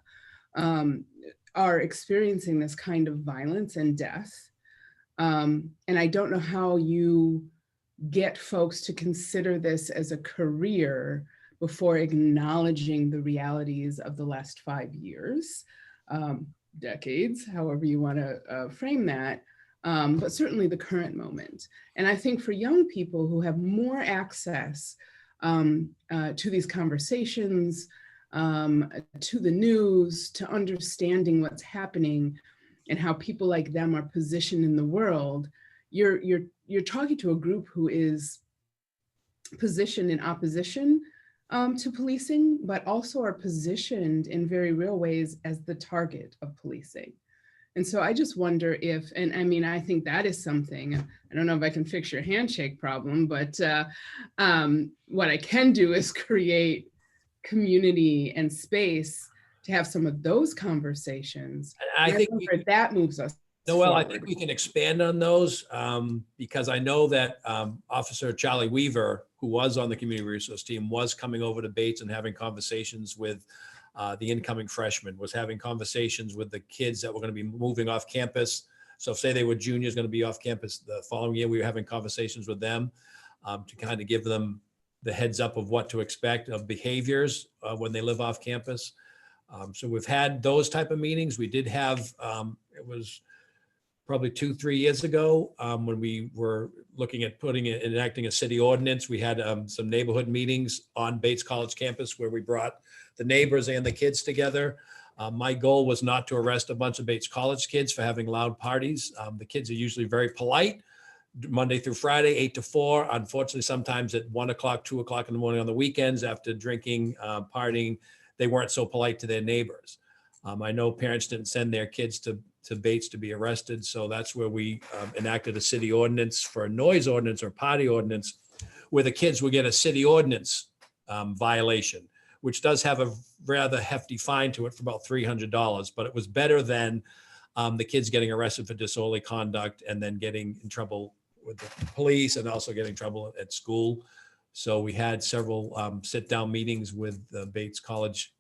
are experiencing this kind of violence and death. And I don't know how you get folks to consider this as a career before acknowledging the realities of the last 5 years, decades, however you want to frame that, but certainly the current moment. And I think for young people who have more access to these conversations, to the news, to understanding what's happening and how people like them are positioned in the world, you're talking to a group who is positioned in opposition to policing, but also are positioned in very real ways as the target of policing. And so I just wonder if, and I mean, I think that is something, I don't know if I can fix your handshake problem, but what I can do is create community and space to have some of those conversations. I think that moves us Noel, I forward. think we can expand on those because I know that Officer Charlie Weaver, who was on the community resource team, was coming over to Bates and having conversations with the incoming freshmen, was having conversations with the kids that were going to be moving off campus. So say they were juniors going to be off campus the following year, we were having conversations with them to kind of give them the heads up of what to expect of behaviors when they live off campus. So we've had those type of meetings. We did have, it was probably 2-3 years ago when we were looking at enacting a city ordinance. We had some neighborhood meetings on Bates College campus where we brought the neighbors and the kids together. My goal was not to arrest a bunch of Bates College kids for having loud parties. The kids are usually very polite, Monday through Friday, 8 to 4. Unfortunately, sometimes at 1 o'clock, 2 o'clock in the morning on the weekends after drinking, partying, they weren't so polite to their neighbors. I know parents didn't send their kids to Bates to be arrested. So that's where we enacted a city ordinance for a noise ordinance or party ordinance where the kids would get a city ordinance violation, which does have a rather hefty fine to it for about $300, but it was better than the kids getting arrested for disorderly conduct and then getting in trouble with the police and also getting in trouble at school. So we had several sit-down meetings with the Bates College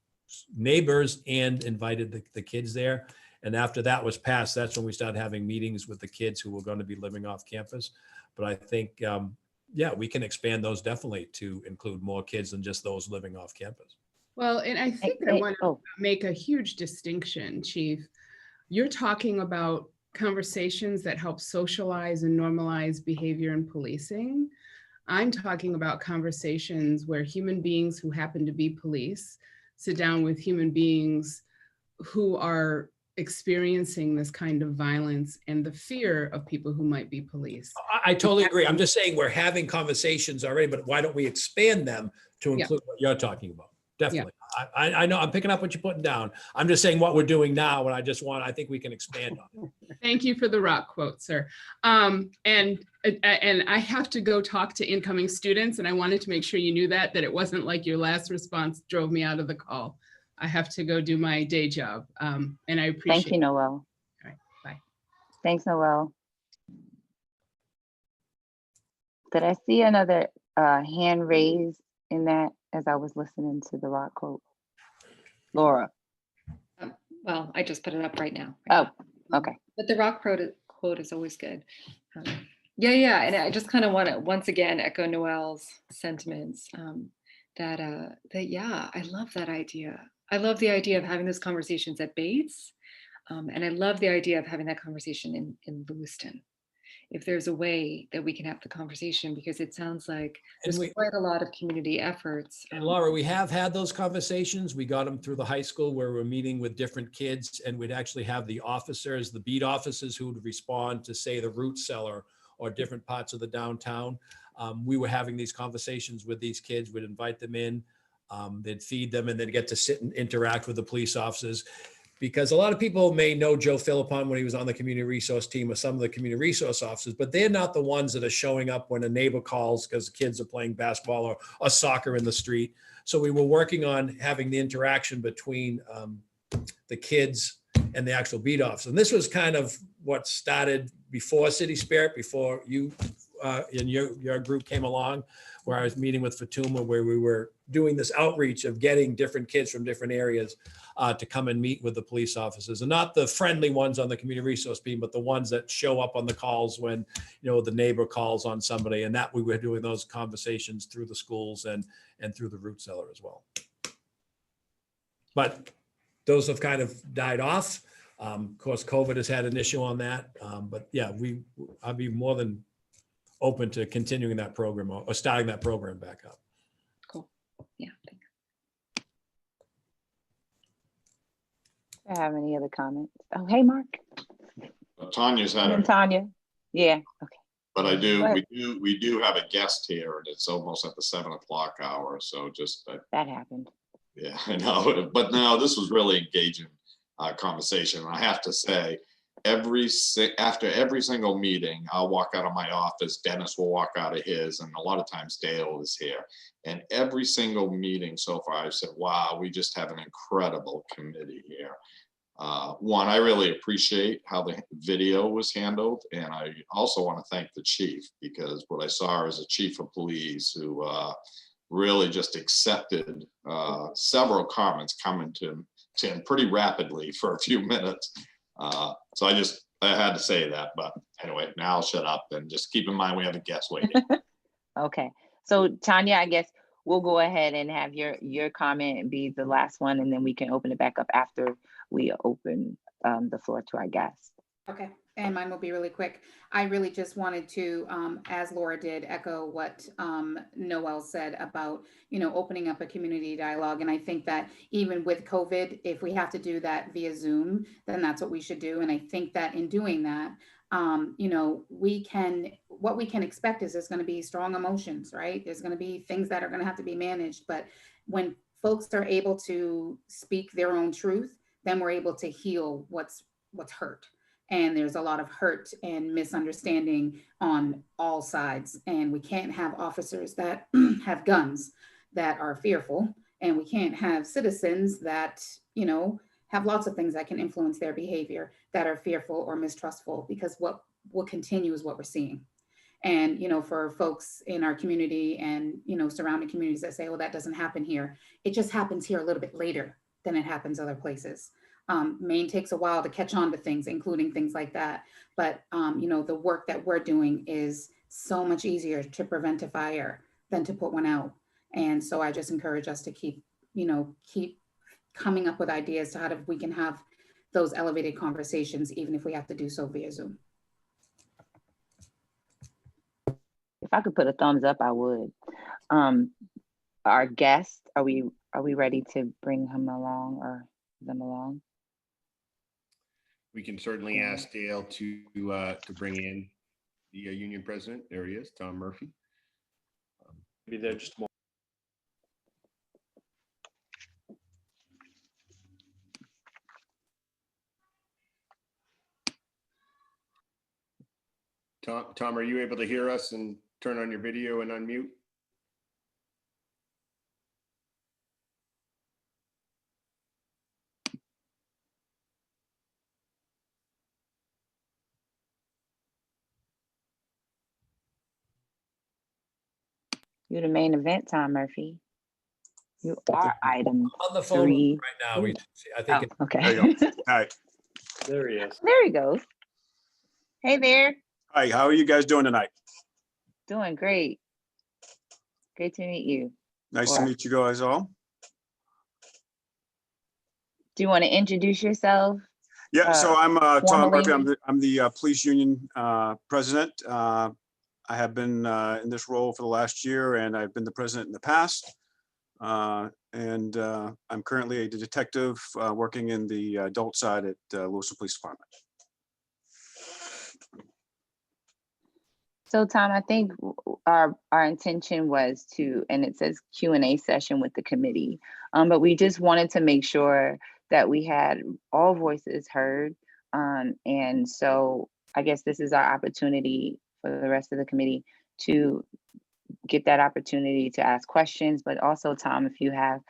neighbors and invited the kids there. And after that was passed, that's when we started having meetings with the kids who were going to be living off campus. But I think, yeah, we can expand those definitely to include more kids than just those living off campus. Well, and I think I want to make a huge distinction, Chief. You're talking about conversations that help socialize and normalize behavior in policing. I'm talking about conversations where human beings who happen to be police sit down with human beings who are experiencing this kind of violence and the fear of people who might be police. I totally agree. I'm just saying we're having conversations already, but why don't we expand them to include what you're talking about? Definitely. I know I'm picking up what you're putting down. I'm just saying what we're doing now, and I think we can expand on it. Thank you for the rock quote, sir. And I have to go talk to incoming students, and I wanted to make sure you knew that it wasn't like your last response drove me out of the call. I have to go do my day job, and I appreciate it. Thank you, Noel. All right, bye. Thanks, Noel. Did I see another hand raised in that as I was listening to the rock quote? Laura. Well, I just put it up right now. Oh, okay. But the rock quote is always good. Yeah. And I just kind of want to once again echo Noel's sentiments that yeah, I love that idea. I love the idea of having those conversations at Bates. And I love the idea of having that conversation in Lewiston. if there's a way that we can have the conversation, because it sounds like And there's quite a lot of community efforts. And Laura, we have had those conversations. We got them through the high school where we're meeting with different kids, and we'd actually have the officers, the beat officers who would respond to, say, the root cellar or different parts of the downtown. We were having these conversations with these kids. We'd invite them in, they'd feed them, and they'd get to sit and interact with the police officers. Because a lot of people may know Joe Philippon when he was on the community resource team or some of the community resource officers, but they're not the ones that are showing up when a neighbor calls because kids are playing basketball or soccer in the street. So we were working on having the interaction between the kids and the actual beat officer. And this was kind of what started before City Spirit, before you and your group came along, where I was meeting with Fatuma, where we were doing this outreach of getting different kids from different areas to come and meet with the police officers, and not the friendly ones on the community resource team, but the ones that show up on the calls when, the neighbor calls on somebody, and that we were doing those conversations through the schools and through the root cellar as well. But those have kind of died off. Of course, COVID has had an issue on that. But yeah, I'd be more than open to continuing that program or starting that program back up. Cool. Yeah. Thanks. Do I have any other comments? Oh, hey, Mark. Tanya's had And it, Tanya. Yeah. Okay. but Go ahead. we do have a guest here, and it's almost at the 7 o'clock hour. So just That happened. yeah, I know. But no, this was really engaging conversation. I have to say, after every single meeting, I'll walk out of my office, Dennis will walk out of his, and a lot of times Dale is here. And every single meeting so far, I've said, wow, we just have an incredible committee here. One, I really appreciate how the video was handled. And I also want to thank the chief, because what I saw is a chief of police who really just accepted several comments coming to him pretty rapidly for a few minutes. So I had to say that, but anyway, now I'll shut up and just keep in mind we have a guest waiting. Okay. So Tanya, I guess we'll go ahead and have your comment be the last one, and then we can open it back up after we open the floor to our guests. Okay, and mine will be really quick. I really just wanted to, as Laura did, echo what Noel said about, opening up a community dialogue. And I think that even with COVID, if we have to do that via Zoom, then that's what we should do. And I think that in doing that, what we can expect is there's going to be strong emotions, right? There's going to be things that are going to have to be managed. But when folks are able to speak their own truth, then we're able to heal what's hurt. And there's a lot of hurt and misunderstanding on all sides. And we can't have officers that have guns that are fearful. And we can't have citizens that, have lots of things that can influence their behavior that are fearful or mistrustful, because what will continue is what we're seeing. And, for folks in our community and, surrounding communities that say, well, that doesn't happen here. It just happens here a little bit later than it happens other places. Maine takes a while to catch on to things, including things like that. But, the work that we're doing is so much easier to prevent a fire than to put one out. And so I just encourage us to keep coming up with ideas to how we can have those elevated conversations, even if we have to do so via Zoom. If I could put a thumbs up, I would. Our guest, are we ready to bring him along or them along? We can certainly ask Dale to bring in the union president. There he is, Tom Murphy. Be there just a moment. Tom, are you able to hear us and turn on your video and unmute? You're the main event, Tom Murphy. You are item On the phone 3. right now. I think. Okay. There you go. All right. There he is. There he goes. Hey there. Hi, how are you guys doing tonight? Doing great. Great to meet you. Nice to meet you guys all. Do you want to introduce yourself Yeah, so I'm Tom Murphy. formally? I'm the police union president. I have been in this role for the last year, and I've been the president in the past. And I'm currently a detective working in the adult side at Lewiston Police Department. So Tom, I think our intention was to, and it says Q&A session with the committee, but we just wanted to make sure that we had all voices heard. And so I guess this is our opportunity for the rest of the committee to get that opportunity to ask questions, but also Tom, if you have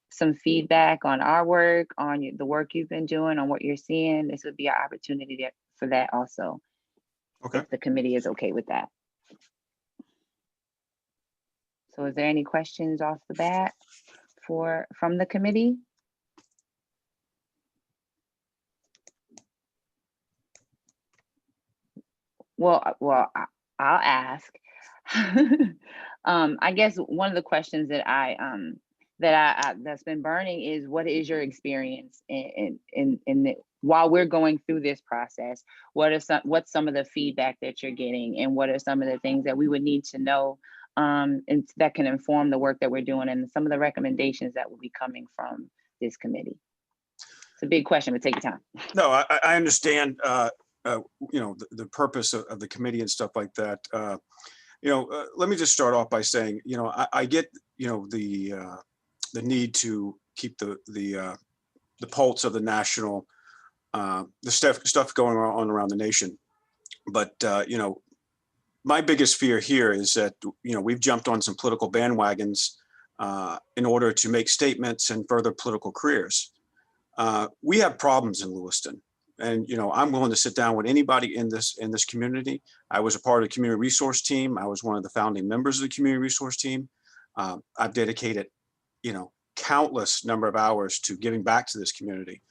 some feedback on our work, on the work you've been doing, on what you're seeing, this would be our opportunity for that also. Okay. If the committee is okay with that. So is there any questions off the bat from the committee? Well, I'll ask. I guess one of the questions that that's been burning is, what is your experience while we're going through this process? What's some of the feedback that you're getting, and what are some of the things that we would need to know and that can inform the work that we're doing, and some of the recommendations that will be coming from this committee? It's a big question, but take your time. No, I understand. The purpose of the committee and stuff like that. Let me just start off by saying, I get, the need to keep the pulse of the national, the stuff going on around the nation. But, my biggest fear here is that, we've jumped on some political bandwagons in order to make statements and further political careers. We have problems in Lewiston. And, I'm willing to sit down with anybody in this community. I was a part of the community resource team. I was one of the founding members of the community resource team. I've dedicated, countless number of hours to giving back to this community.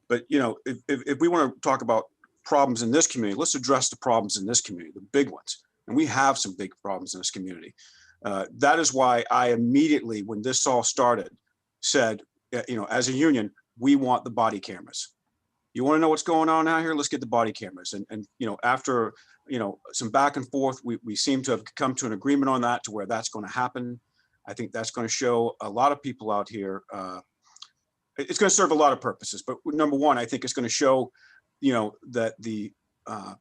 But, if we want to talk about problems in this community, let's address the problems in this community, the big ones. And we have some big problems in this community. That is why I immediately, when this all started, said, as a union, we want the body cameras. You want to know what's going on out here? Let's get the body cameras. And after, some back and forth, we seem to have come to an agreement on that, to where that's going to happen. I think that's going to show a lot of people out here. It's going to serve a lot of purposes. But number one, I think it's going to show, that the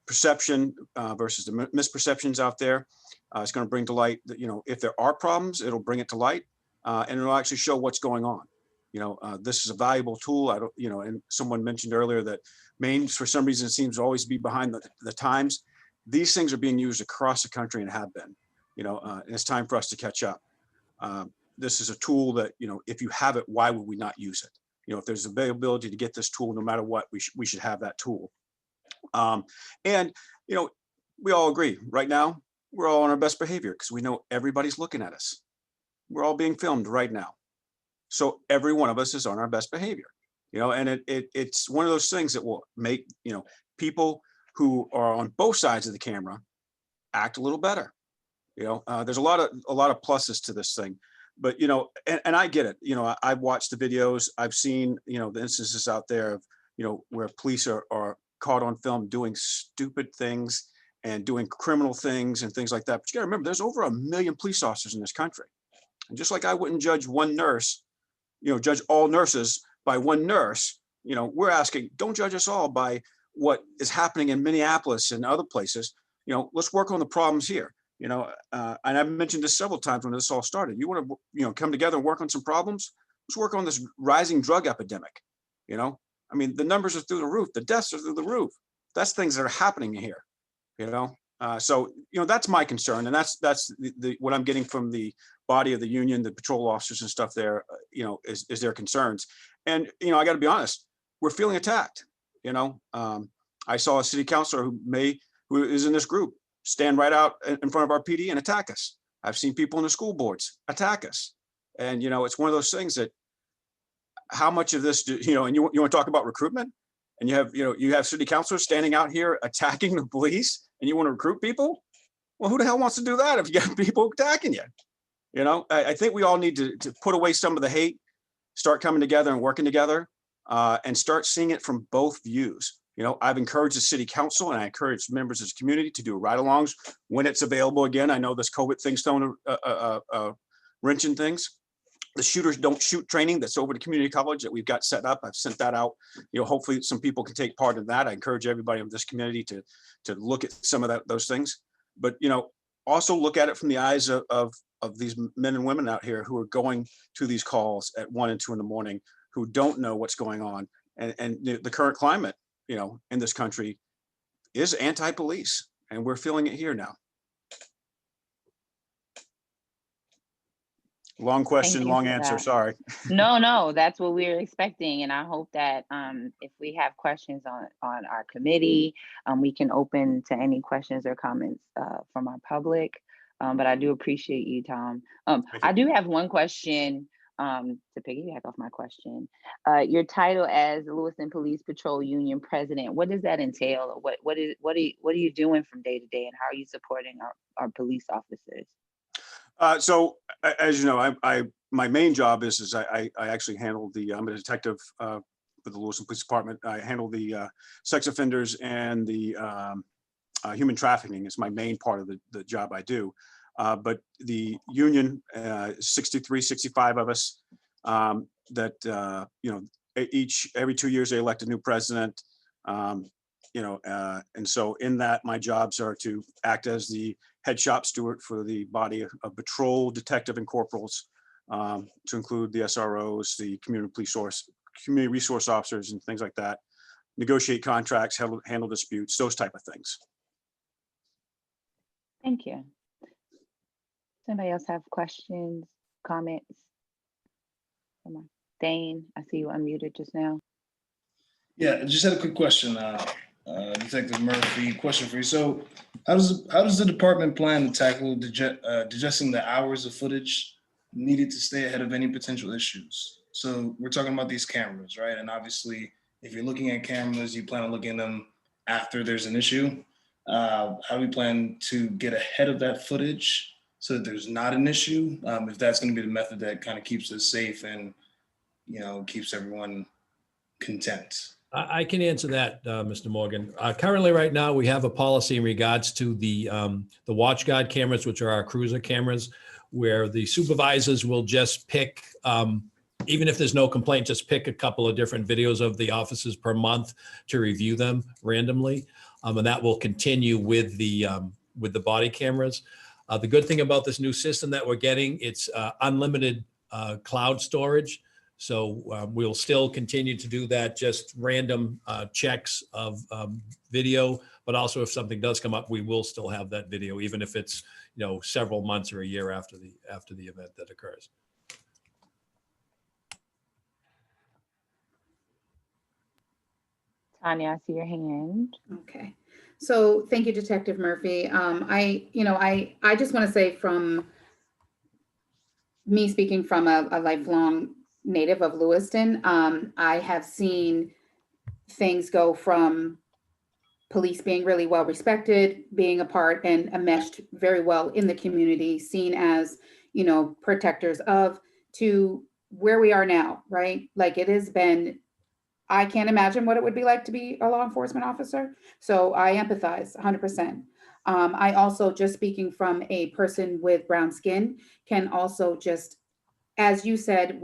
perception versus the misperceptions out there. It's going to bring to light that, if there are problems, it'll bring it to light, and it'll actually show what's going on. This is a valuable tool. And someone mentioned earlier that Maine, for some reason, seems to always be behind the times. These things are being used across the country and have been, and it's time for us to catch up. This is a tool that, if you have it, why would we not use it? If there's availability to get this tool, no matter what, we should have that tool. And, we all agree right now, we're all on our best behavior because we know everybody's looking at us. We're all being filmed right now. So every one of us is on our best behavior, and it's one of those things that will make, people who are on both sides of the camera act a little better. There's a lot of pluses to this thing, but, and I get it. I've watched the videos. I've seen, the instances out there of, where police are caught on film doing stupid things and doing criminal things and things like that. But you gotta remember, there's over 1 million police officers in this country. And just like I wouldn't judge one nurse, judge all nurses by one nurse, we're asking, don't judge us all by what is happening in Minneapolis and other places. Let's work on the problems here. And I've mentioned this several times when this all started. You want to, come together and work on some problems? Let's work on this rising drug epidemic. The numbers are through the roof. The deaths are through the roof. That's things that are happening here. So that's my concern, and that's the what I'm getting from the body of the union, the patrol officers and stuff there, is their concerns. And, I got to be honest, we're feeling attacked. I saw a city councilor who is in this group stand right out in front of our PD and attack us. I've seen people in the school boards attack us. And, it's one of those things that how much of this, and you want to talk about recruitment, and you have city councilors standing out here attacking the police, and you want to recruit people? Well, who the hell wants to do that if you got people attacking you? I think we all need to put away some of the hate, start coming together and working together. and start seeing it from both views. You know, I've encouraged the city council and I encourage members of the community to do ride-alongs when it's available again. I know this COVID thing's throwing a wrench in things. The shooters don't shoot training that's over the community college that we've got set up. I've sent that out. You know, hopefully some people can take part in that. I encourage everybody in this community to look at some of those things. But, you know, also look at it from the eyes of these men and women out here who are going to these calls at 1 and 2 in the morning, who don't know what's going on. And the current climate, you know, in this country is anti-police, and we're feeling it here now. Long question, long answer, sorry. No, that's what we're expecting. And I hope that if we have questions on our committee, we can open to any questions or comments from our public. But I do appreciate you, Tom. I do have one question to piggyback off my question. Your title as Lewiston Police Patrol Union President, what does that entail? Or what are you doing from day to day, and how are you supporting our police officers? So as you know, my main job is I actually handle I'm a detective for the Lewiston Police Department. I handle the sex offenders and the human trafficking is my main part of the job I do. But the union, 63, 65 of us, that, you know, every 2 years they elect a new president. You know, and so in that, my jobs are to act as the head shop steward for the body of patrol, detective, and corporals, to include the SROs, the community resource officers, and things like that. Negotiate contracts, handle disputes, those type of things. Thank you. Does anybody else have questions, comments? Come on, Dane, I see you unmuted just now. Yeah, I just had a quick question, Detective Murphy. Question for you. So, how does the department plan to tackle digesting the hours of footage needed to stay ahead of any potential issues? So, we're talking about these cameras, right? And obviously, if you're looking at cameras, you plan on looking at them after there's an issue. How do we plan to get ahead of that footage so that there's not an issue? If that's going to be the method that kind of keeps us safe and, you know, keeps everyone content. I can answer that, Mr. Morgan. Currently, right now, we have a policy in regards to the watch guard cameras, which are our cruiser cameras, where the supervisors will just pick, even if there's no complaint, just pick a couple of different videos of the officers per month to review them randomly. And that will continue with the body cameras. The good thing about this new system that we're getting, it's unlimited cloud storage. So we'll still continue to do that, just random checks of video, but also if something does come up, we will still have that video, even if it's, you know, several months or a year after the event that occurs. Tanya, I see your hand. Okay. So thank you, Detective Murphy. I just want to say, from me speaking from a lifelong native of Lewiston, I have seen things go from police being really well respected, being a part and enmeshed very well in the community, seen as, you know, protectors of, to where we are now, right? Like, it has been, I can't imagine what it would be like to be a law enforcement officer. So I empathize 100%. I also, just speaking from a person with brown skin, can also just, as you said,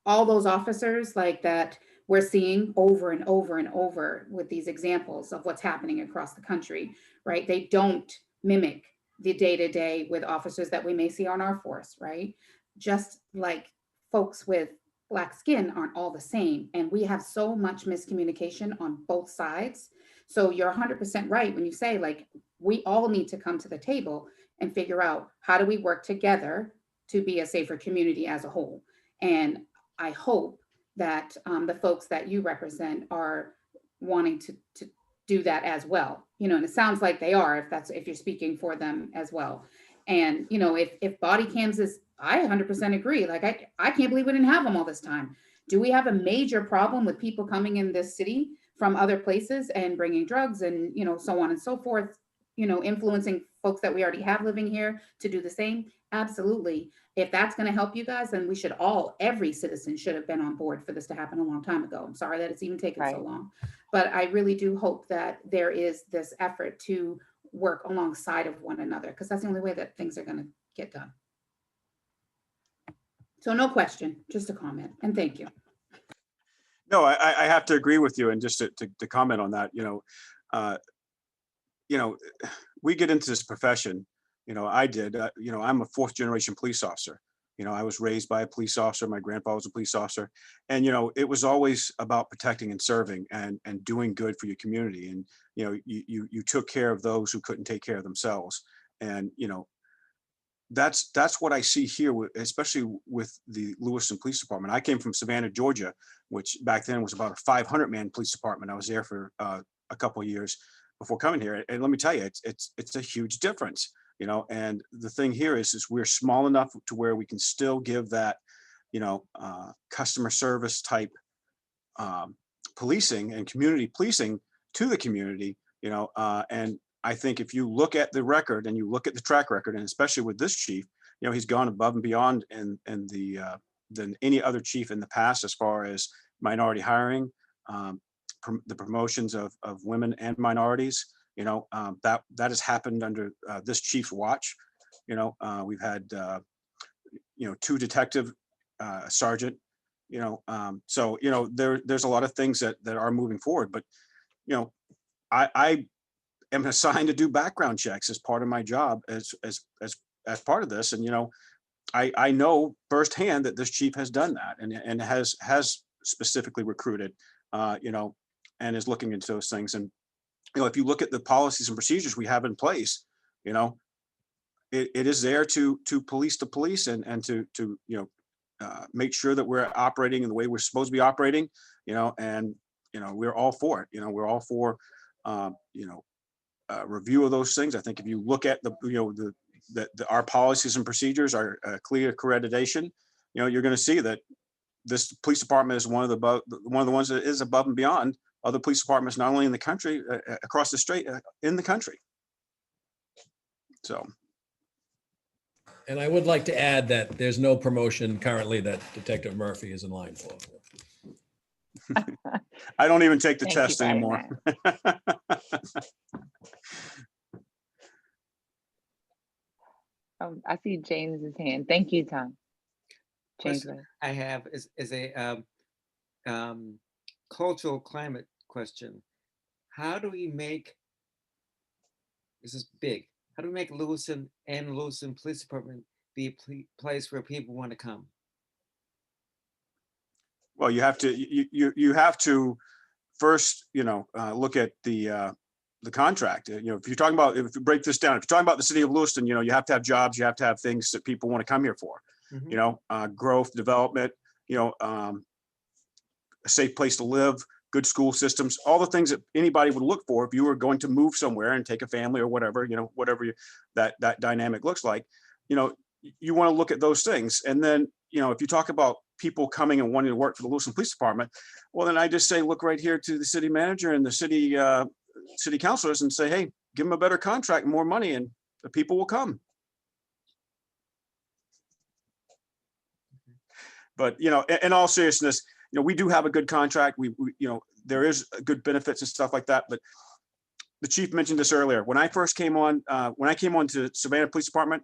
all those officers like that we're seeing over and over and over with these examples of what's happening across the country, right? They don't mimic the day-to-day with officers that we may see on our force, right? Just like folks with Black skin aren't all the same. And we have so much miscommunication on both sides. So you're 100% right when you say, like, we all need to come to the table and figure out, how do we work together to be a safer community as a whole? And I hope that the folks that you represent are wanting to do that as well. You know, and it sounds like they are, if you're speaking for them as well. And, you know, if body cams is, I 100% agree. Like, I can't believe we didn't have them all this time. Do we have a major problem with people coming in this city from other places and bringing drugs and, you know, so on and so forth, you know, influencing folks that we already have living here to do the same? absolutely. If that's going to help you guys, then we should all, every citizen should have been on board for this to happen a long time ago. I'm sorry that it's even taken so Right. long. But I really do hope that there is this effort to work alongside of one another, because that's the only way that things are going to get done. So no question, just a comment, and thank you. No, I have to agree with you, and just to comment on that, we get into this profession, I did, I'm a 4th generation police officer. I was raised by a police officer. My grandpa was a police officer. And, it was always about protecting and serving and doing good for your community. And, you took care of those who couldn't take care of themselves. And, that's what I see here, especially with the Lewiston Police Department. I came from Savannah, Georgia, which back then was about a 500-man police department. I was there for a couple of years before coming here. And let me tell you, it's a huge difference. And the thing here is we're small enough to where we can still give that, customer service type policing and community policing to the community, and I think if you look at the record and you look at the track record, and especially with this chief, he's gone above and beyond than any other chief in the past as far as minority hiring, the promotions of women and minorities. That has happened under this chief's watch. We've had 2 detective sergeant. So there's a lot of things that are moving forward. But I am assigned to do background checks as part of my job as part of this, and I know firsthand that this chief has done that and has specifically recruited, and is looking into those things. And if you look at the policies and procedures we have in place, it is there to police the police and to make sure that we're operating in the way we're supposed to be operating, and we're all for it. We're all for review of those things. I think if you look at our policies and procedures, our clear accreditation, you're going to see that this police department is one of the ones that is above and beyond other police departments, not only in the country, across the state, in the country. So. And I would like to add that there's no promotion currently that Detective Murphy is in line for. I don't even take the Thank test you very anymore. I see James's hand. Thank you, Tom. James. Question I have is a cultural climate question. How do we make, this is big, how do we make Lewiston and Lewiston Police Department be a place where people want to come? Well, you have to first, look at the contract. If you're talking about, if you break this down, if you're talking about the city of Lewiston, you have to have jobs, you have to have things that people want to come here for. Growth, development, a safe place to live, good school systems, all the things that anybody would look for if you were going to move somewhere and take a family or whatever, that dynamic looks like. You want to look at those things. And then, if you talk about people coming and wanting to work for the Lewiston Police Department, well, then I just say, look right here to the city manager and the city councilors and say, hey, give them a better contract and more money, and the people will come. But, in all seriousness, we do have a good contract. We there is good benefits and stuff like that. But the chief mentioned this earlier. When I first came on, to Savannah Police Department,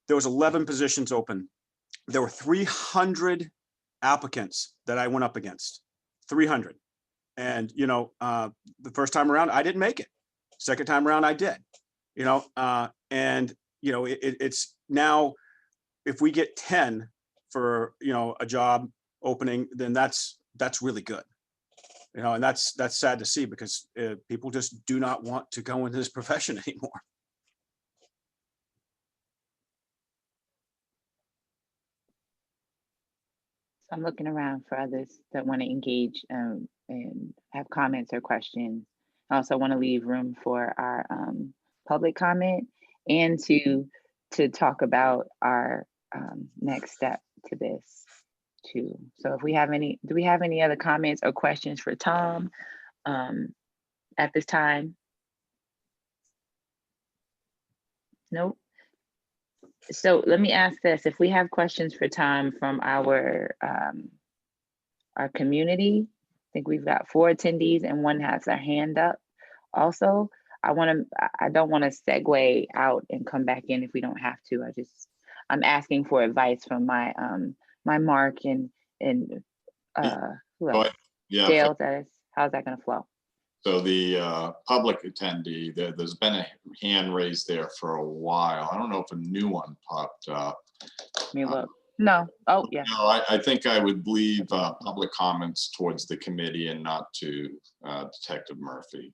there was 11 positions open. There were 300 applicants that I went up against, 300. And, the first time around, I didn't make it. Second time around, I did, it's now, if we get 10 for, a job opening, then that's really good. And that's sad to see, because people just do not want to go into this profession anymore. I'm looking around for others that want to engage and have comments or questions. I also want to leave room for our public comment and to talk about our next step to this too. So if we have do we have any other comments or questions for Tom at this time? Nope. So let me ask this, if we have questions for Tom from our community, I think we've got 4 attendees and 1 has their hand up. Also, I don't want to segue out and come back in if we don't have to. I'm asking for advice from my my Mark and who else? Yeah. Dale, how's that going to flow? So the public attendee, there's been a hand raised there for a while. I don't know if a new one popped up. Let me look. No. Oh, yeah. No, I think I would leave public comments towards the committee and not to Detective Murphy.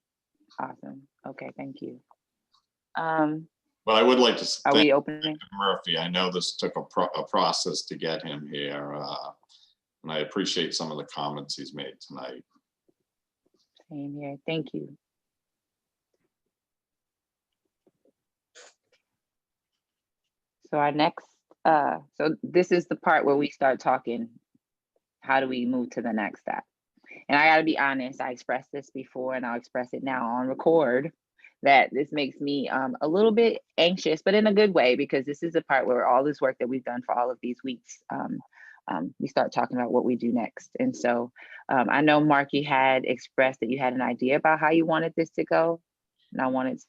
Awesome. Okay, thank you. But I would like to Are thank we opening? Detective Murphy. I know this took a process to get him here, and I appreciate some of the comments he's made tonight. Same here. Thank you. So our next, so this is the part where we start talking, how do we move to the next step? And I gotta be honest, I expressed this before and I'll express it now on record, that this makes me a little bit anxious, but in a good way, because this is the part where all this work that we've done for all of these weeks, we start talking about what we do next. And so I know, Mark, you had expressed that you had an idea about how you wanted this to go. And I wanted to.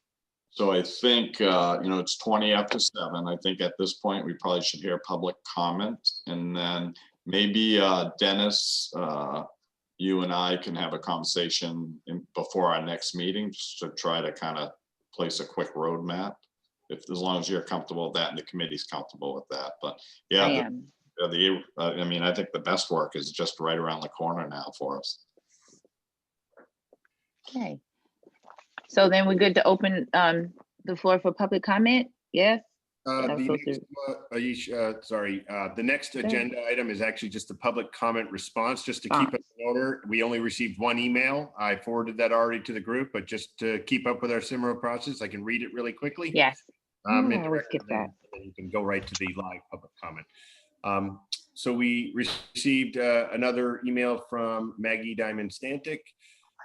So I think, it's 20 after 7. I think at this point, we probably should hear public comment. And then maybe Dennis, you and I can have a conversation before our next meeting, just to try to kind of place a quick roadmap. As long as you're comfortable with that and the committee's comfortable with that. But yeah, I am. I think the best work is just right around the corner now for us. Okay. So then we're good to open the floor for public comment? Yes? The next agenda item is actually just a public comment response, just to keep it in order. We only received 1 email. I forwarded that already to the group, but just to keep up with our similar process, I can read it really quickly. Yes. I always skip that. You can go right to the live public comment. So we received another email from Maggie Diamond Stantic,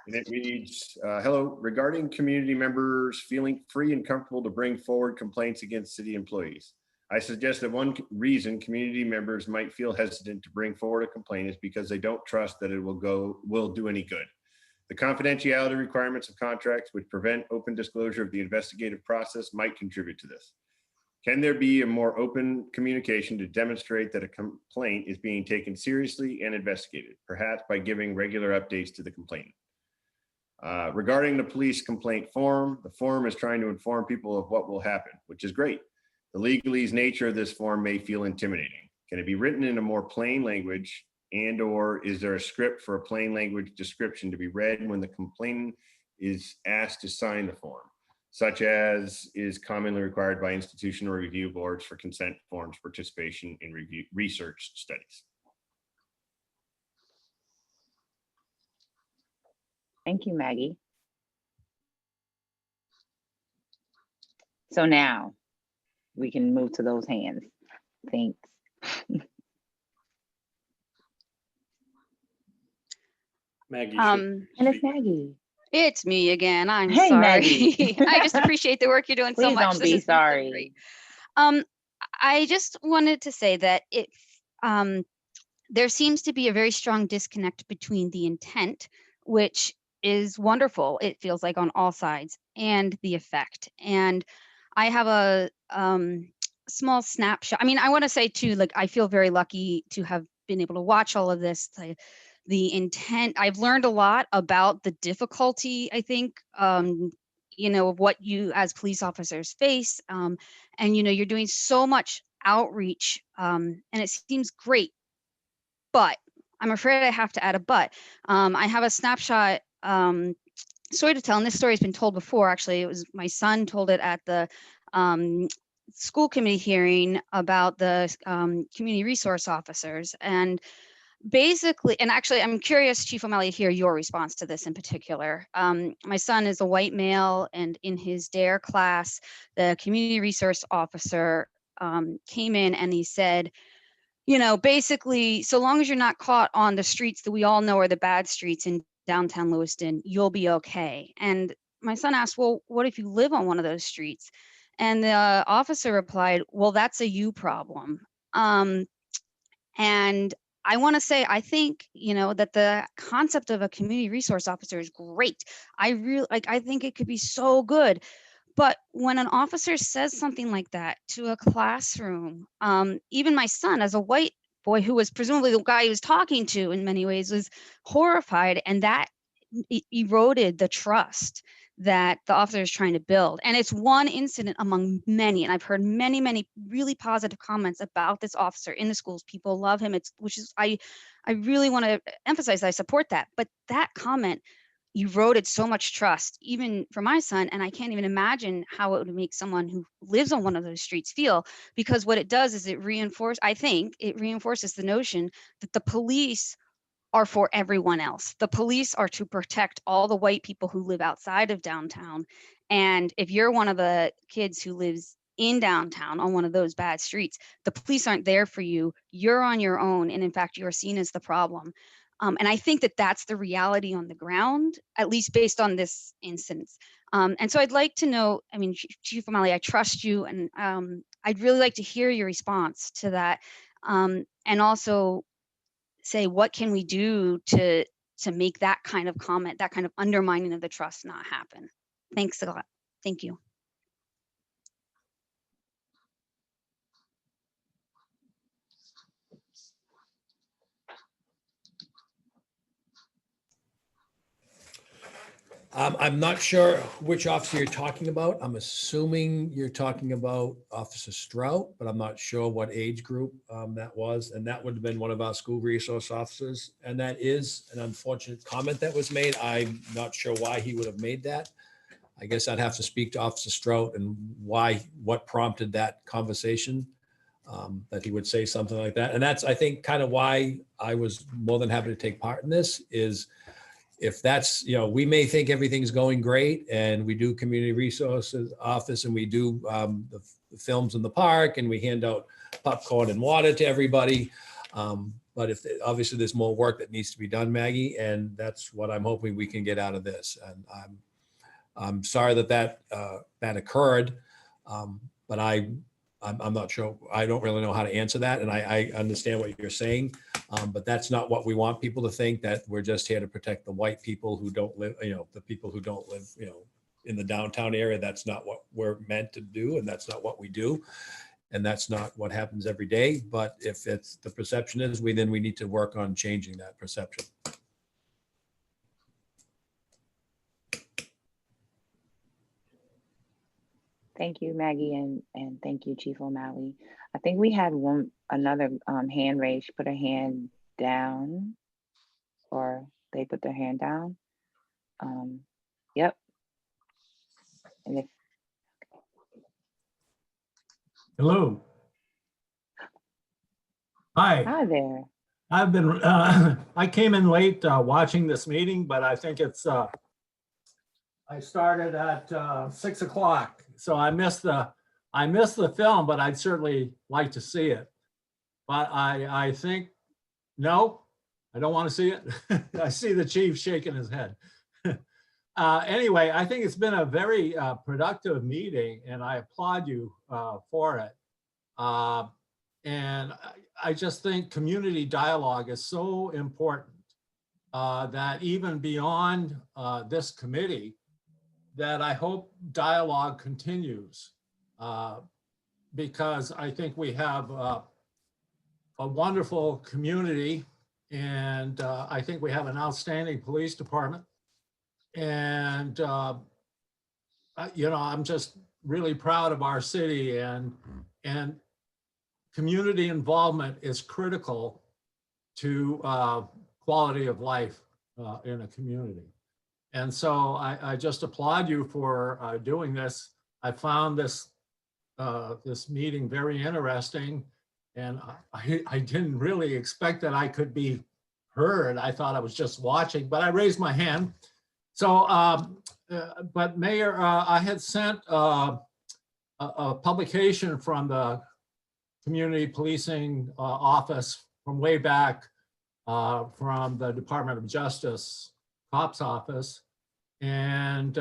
and it reads, hello, regarding community members feeling free and comfortable to bring forward complaints against city employees. I suggest that one reason community members might feel hesitant to bring forward a complaint is because they don't trust that it will do any good. The confidentiality requirements of contracts, which prevent open disclosure of the investigative process, might contribute to this. Can there be a more open communication to demonstrate that a complaint is being taken seriously and investigated, perhaps by giving regular updates to the complainant? Regarding the police complaint form, the form is trying to inform people of what will happen, which is great. The legalese nature of this form may feel intimidating. Can it be written in a more plain language, and/or is there a script for a plain language description to be read when the complainant is asked to sign the form, such as is commonly required by institutional review boards for consent forms participation in research studies? Thank you, Maggie. So now we can move to those hands. Thanks. Maggie. And it's Maggie. It's me again. I'm Hey, sorry. Maggie. I just appreciate the work you're doing so Please much. don't be This has been so sorry. great. I just wanted to say that there seems to be a very strong disconnect between the intent, which is wonderful, it feels like on all sides, and the effect. And I have a small snapshot. I mean, I want to say too, like, I feel very lucky to have been able to watch all of this. The intent, I've learned a lot about the difficulty, I think, of what you as police officers face. And, you're doing so much outreach, and it seems great, but I'm afraid I have to add a but. I have a snapshot story to tell, and this story has been told before. Actually, it was my son told it at the school committee hearing about the community resource officers. And basically, and actually, I'm curious, Chief O'Malley, to hear your response to this in particular. My son is a white male, and in his DARE class, the community resource officer came in and he said, basically, so long as you're not caught on the streets that we all know are the bad streets in downtown Lewiston, you'll be okay. And my son asked, well, what if you live on one of those streets? And the officer replied, well, that's a you problem. And I want to say, I think, that the concept of a community resource officer is great. I think it could be so good. But when an officer says something like that to a classroom, even my son, as a white boy who was presumably the guy he was talking to in many ways, was horrified, and that eroded the trust that the officer is trying to build. And it's one incident among many. And I've heard many, many really positive comments about this officer in the schools. People love him. I really want to emphasize that I support that. But that comment eroded so much trust, even for my son. And I can't even imagine how it would make someone who lives on one of those streets feel, because what it does is it reinforces the notion that the police are for everyone else. The police are to protect all the white people who live outside of downtown. And if you're one of the kids who lives in downtown on one of those bad streets, the police aren't there for you. You're on your own. And in fact, you're seen as the problem. And I think that that's the reality on the ground, at least based on this instance. And so I'd like to know, I mean, Chief O'Malley, I trust you, and I'd really like to hear your response to that. And also say, what can we do to make that kind of comment, that kind of undermining of the trust not happen? Thanks a lot. Thank you. I'm not sure which officer you're talking about. I'm assuming you're talking about Officer Strout, but I'm not sure what age group that was. And that would have been one of our school resource officers. And that is an unfortunate comment that was made. I'm not sure why he would have made that. I guess I'd have to speak to Officer Strout and what prompted that conversation, that he would say something like that. And that's, I think, kind of why I was more than happy to take part in this is, if that's, we may think everything's going great and we do community resources office and we do the films in the park and we hand out popcorn and water to everybody. But if obviously there's more work that needs to be done, Maggie, and that's what I'm hoping we can get out of this. And I'm sorry that occurred, but I'm not sure. I don't really know how to answer that. And I understand what you're saying, but that's not what we want people to think, that we're just here to protect the white people who don't live, the people who don't live, in the downtown area. That's not what we're meant to do. And that's not what we do. And that's not what happens every day. But if it's the perception is, then we need to work on changing that perception. Thank you, Maggie, and thank you, Chief O'Malley. I think we had another hand raised. Put a hand down, or they put their hand down. Yep. And if Hello. hi there. I've been, I came in late watching this meeting, but I think it's, I started at 6 o'clock. So I missed the film, but I'd certainly like to see it. But I think, no, I don't want to see it. I see the chief shaking his head. Anyway, I think it's been a very productive meeting, and I applaud you for it. And I just think community dialogue is so important that even beyond this committee, that I hope dialogue continues, because I think we have a wonderful community, and I think we have an outstanding police department. And, I'm just really proud of our city, and community involvement is critical to quality of life in a community. And so I just applaud you for doing this. I found this meeting very interesting, and I didn't really expect that I could be heard. I thought I was just watching, but I raised my hand. So, but Mayor, I had sent a publication from the Community Policing Office from way back, from the Department of Justice Cops Office. And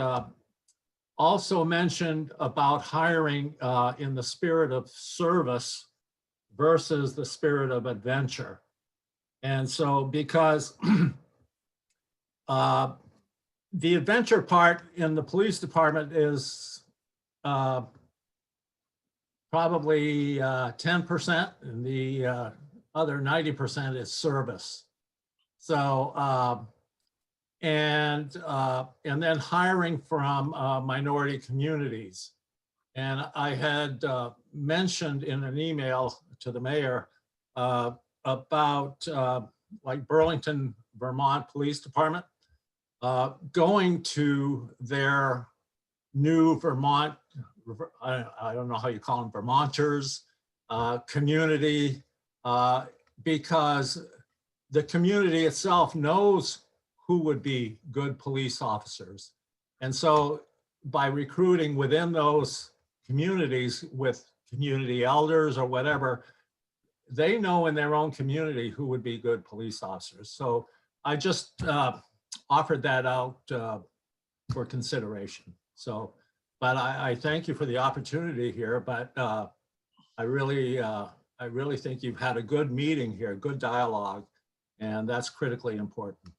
also mentioned about hiring in the spirit of service versus the spirit of adventure. And so because the adventure part in the police department is probably 10%, and the other 90% is service. So, and then hiring from minority communities. And I had mentioned in an email to the mayor about like Burlington, Vermont Police Department, going to their new Vermont, I don't know how you call them, Vermonters, community, because the community itself knows who would be good police officers. And so by recruiting within those communities with community elders or whatever, they know in their own community who would be good police officers. So I just offered that out for consideration. So, but I thank you for the opportunity here, but I really think you've had a good meeting here, good dialogue, and that's critically important.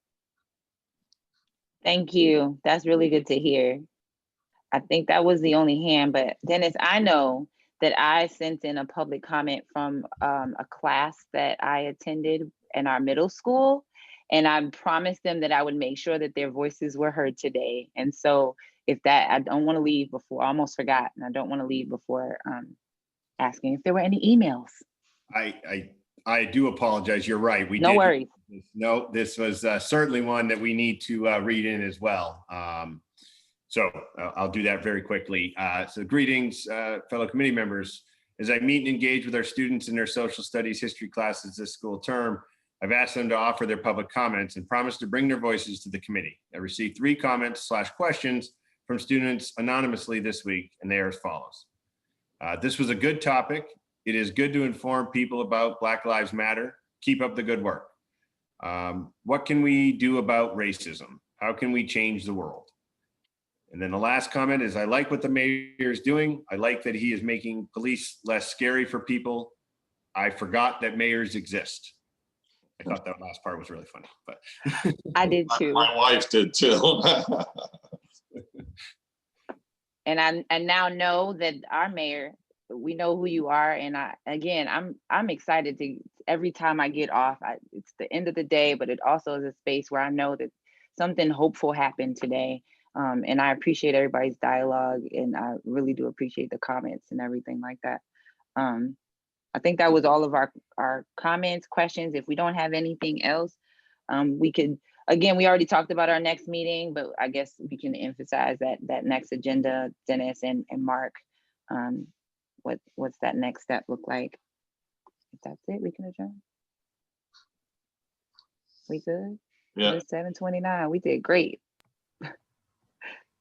Thank you. That's really good to hear. I think that was the only hand, but Dennis, I know that I sent in a public comment from a class that I attended in our middle school, and I promised them that I would make sure that their voices were heard today. And so if that, I don't want to leave before, I almost forgot, and I don't want to leave before asking if there were any emails. I do apologize. You're right. We No did. worries. No, this was certainly one that we need to read in as well. So I'll do that very quickly. So greetings, fellow committee members. As I meet and engage with our students in their social studies history classes this school term, I've asked them to offer their public comments and promised to bring their voices to the committee. I received 3 comments/questions from students anonymously this week, and they are as follows. This was a good topic. It is good to inform people about Black Lives Matter. Keep up the good work. What can we do about racism? How can we change the world? And then the last comment is, I like what the mayor is doing. I like that he is making police less scary for people. I forgot that mayors exist. I thought that last part was really funny, but I did too. My wife did too. And I now know that our mayor, we know who you are. And I'm excited to, every time I get off, it's the end of the day, but it also is a space where I know that something hopeful happened today. And I appreciate everybody's dialogue, and I really do appreciate the comments and everything like that. I think that was all of our comments, questions. If we don't have anything else, we could, again, we already talked about our next meeting, but I guess we can emphasize that next agenda, Dennis and Mark. What's that next step look like? If that's it, we can adjourn. We good? Yeah. It's 7:29. We did great.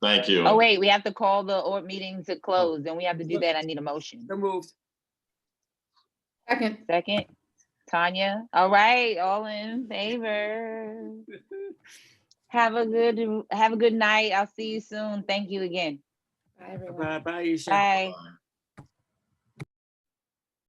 Thank you. Oh wait, we have to call the meeting to close. Then we have to do that. I need a motion. So moved. Second. Tanya. All right, all in favor. Have a good night. I'll see you soon. Thank you again. Bye, everyone. Bye, Isha. Bye.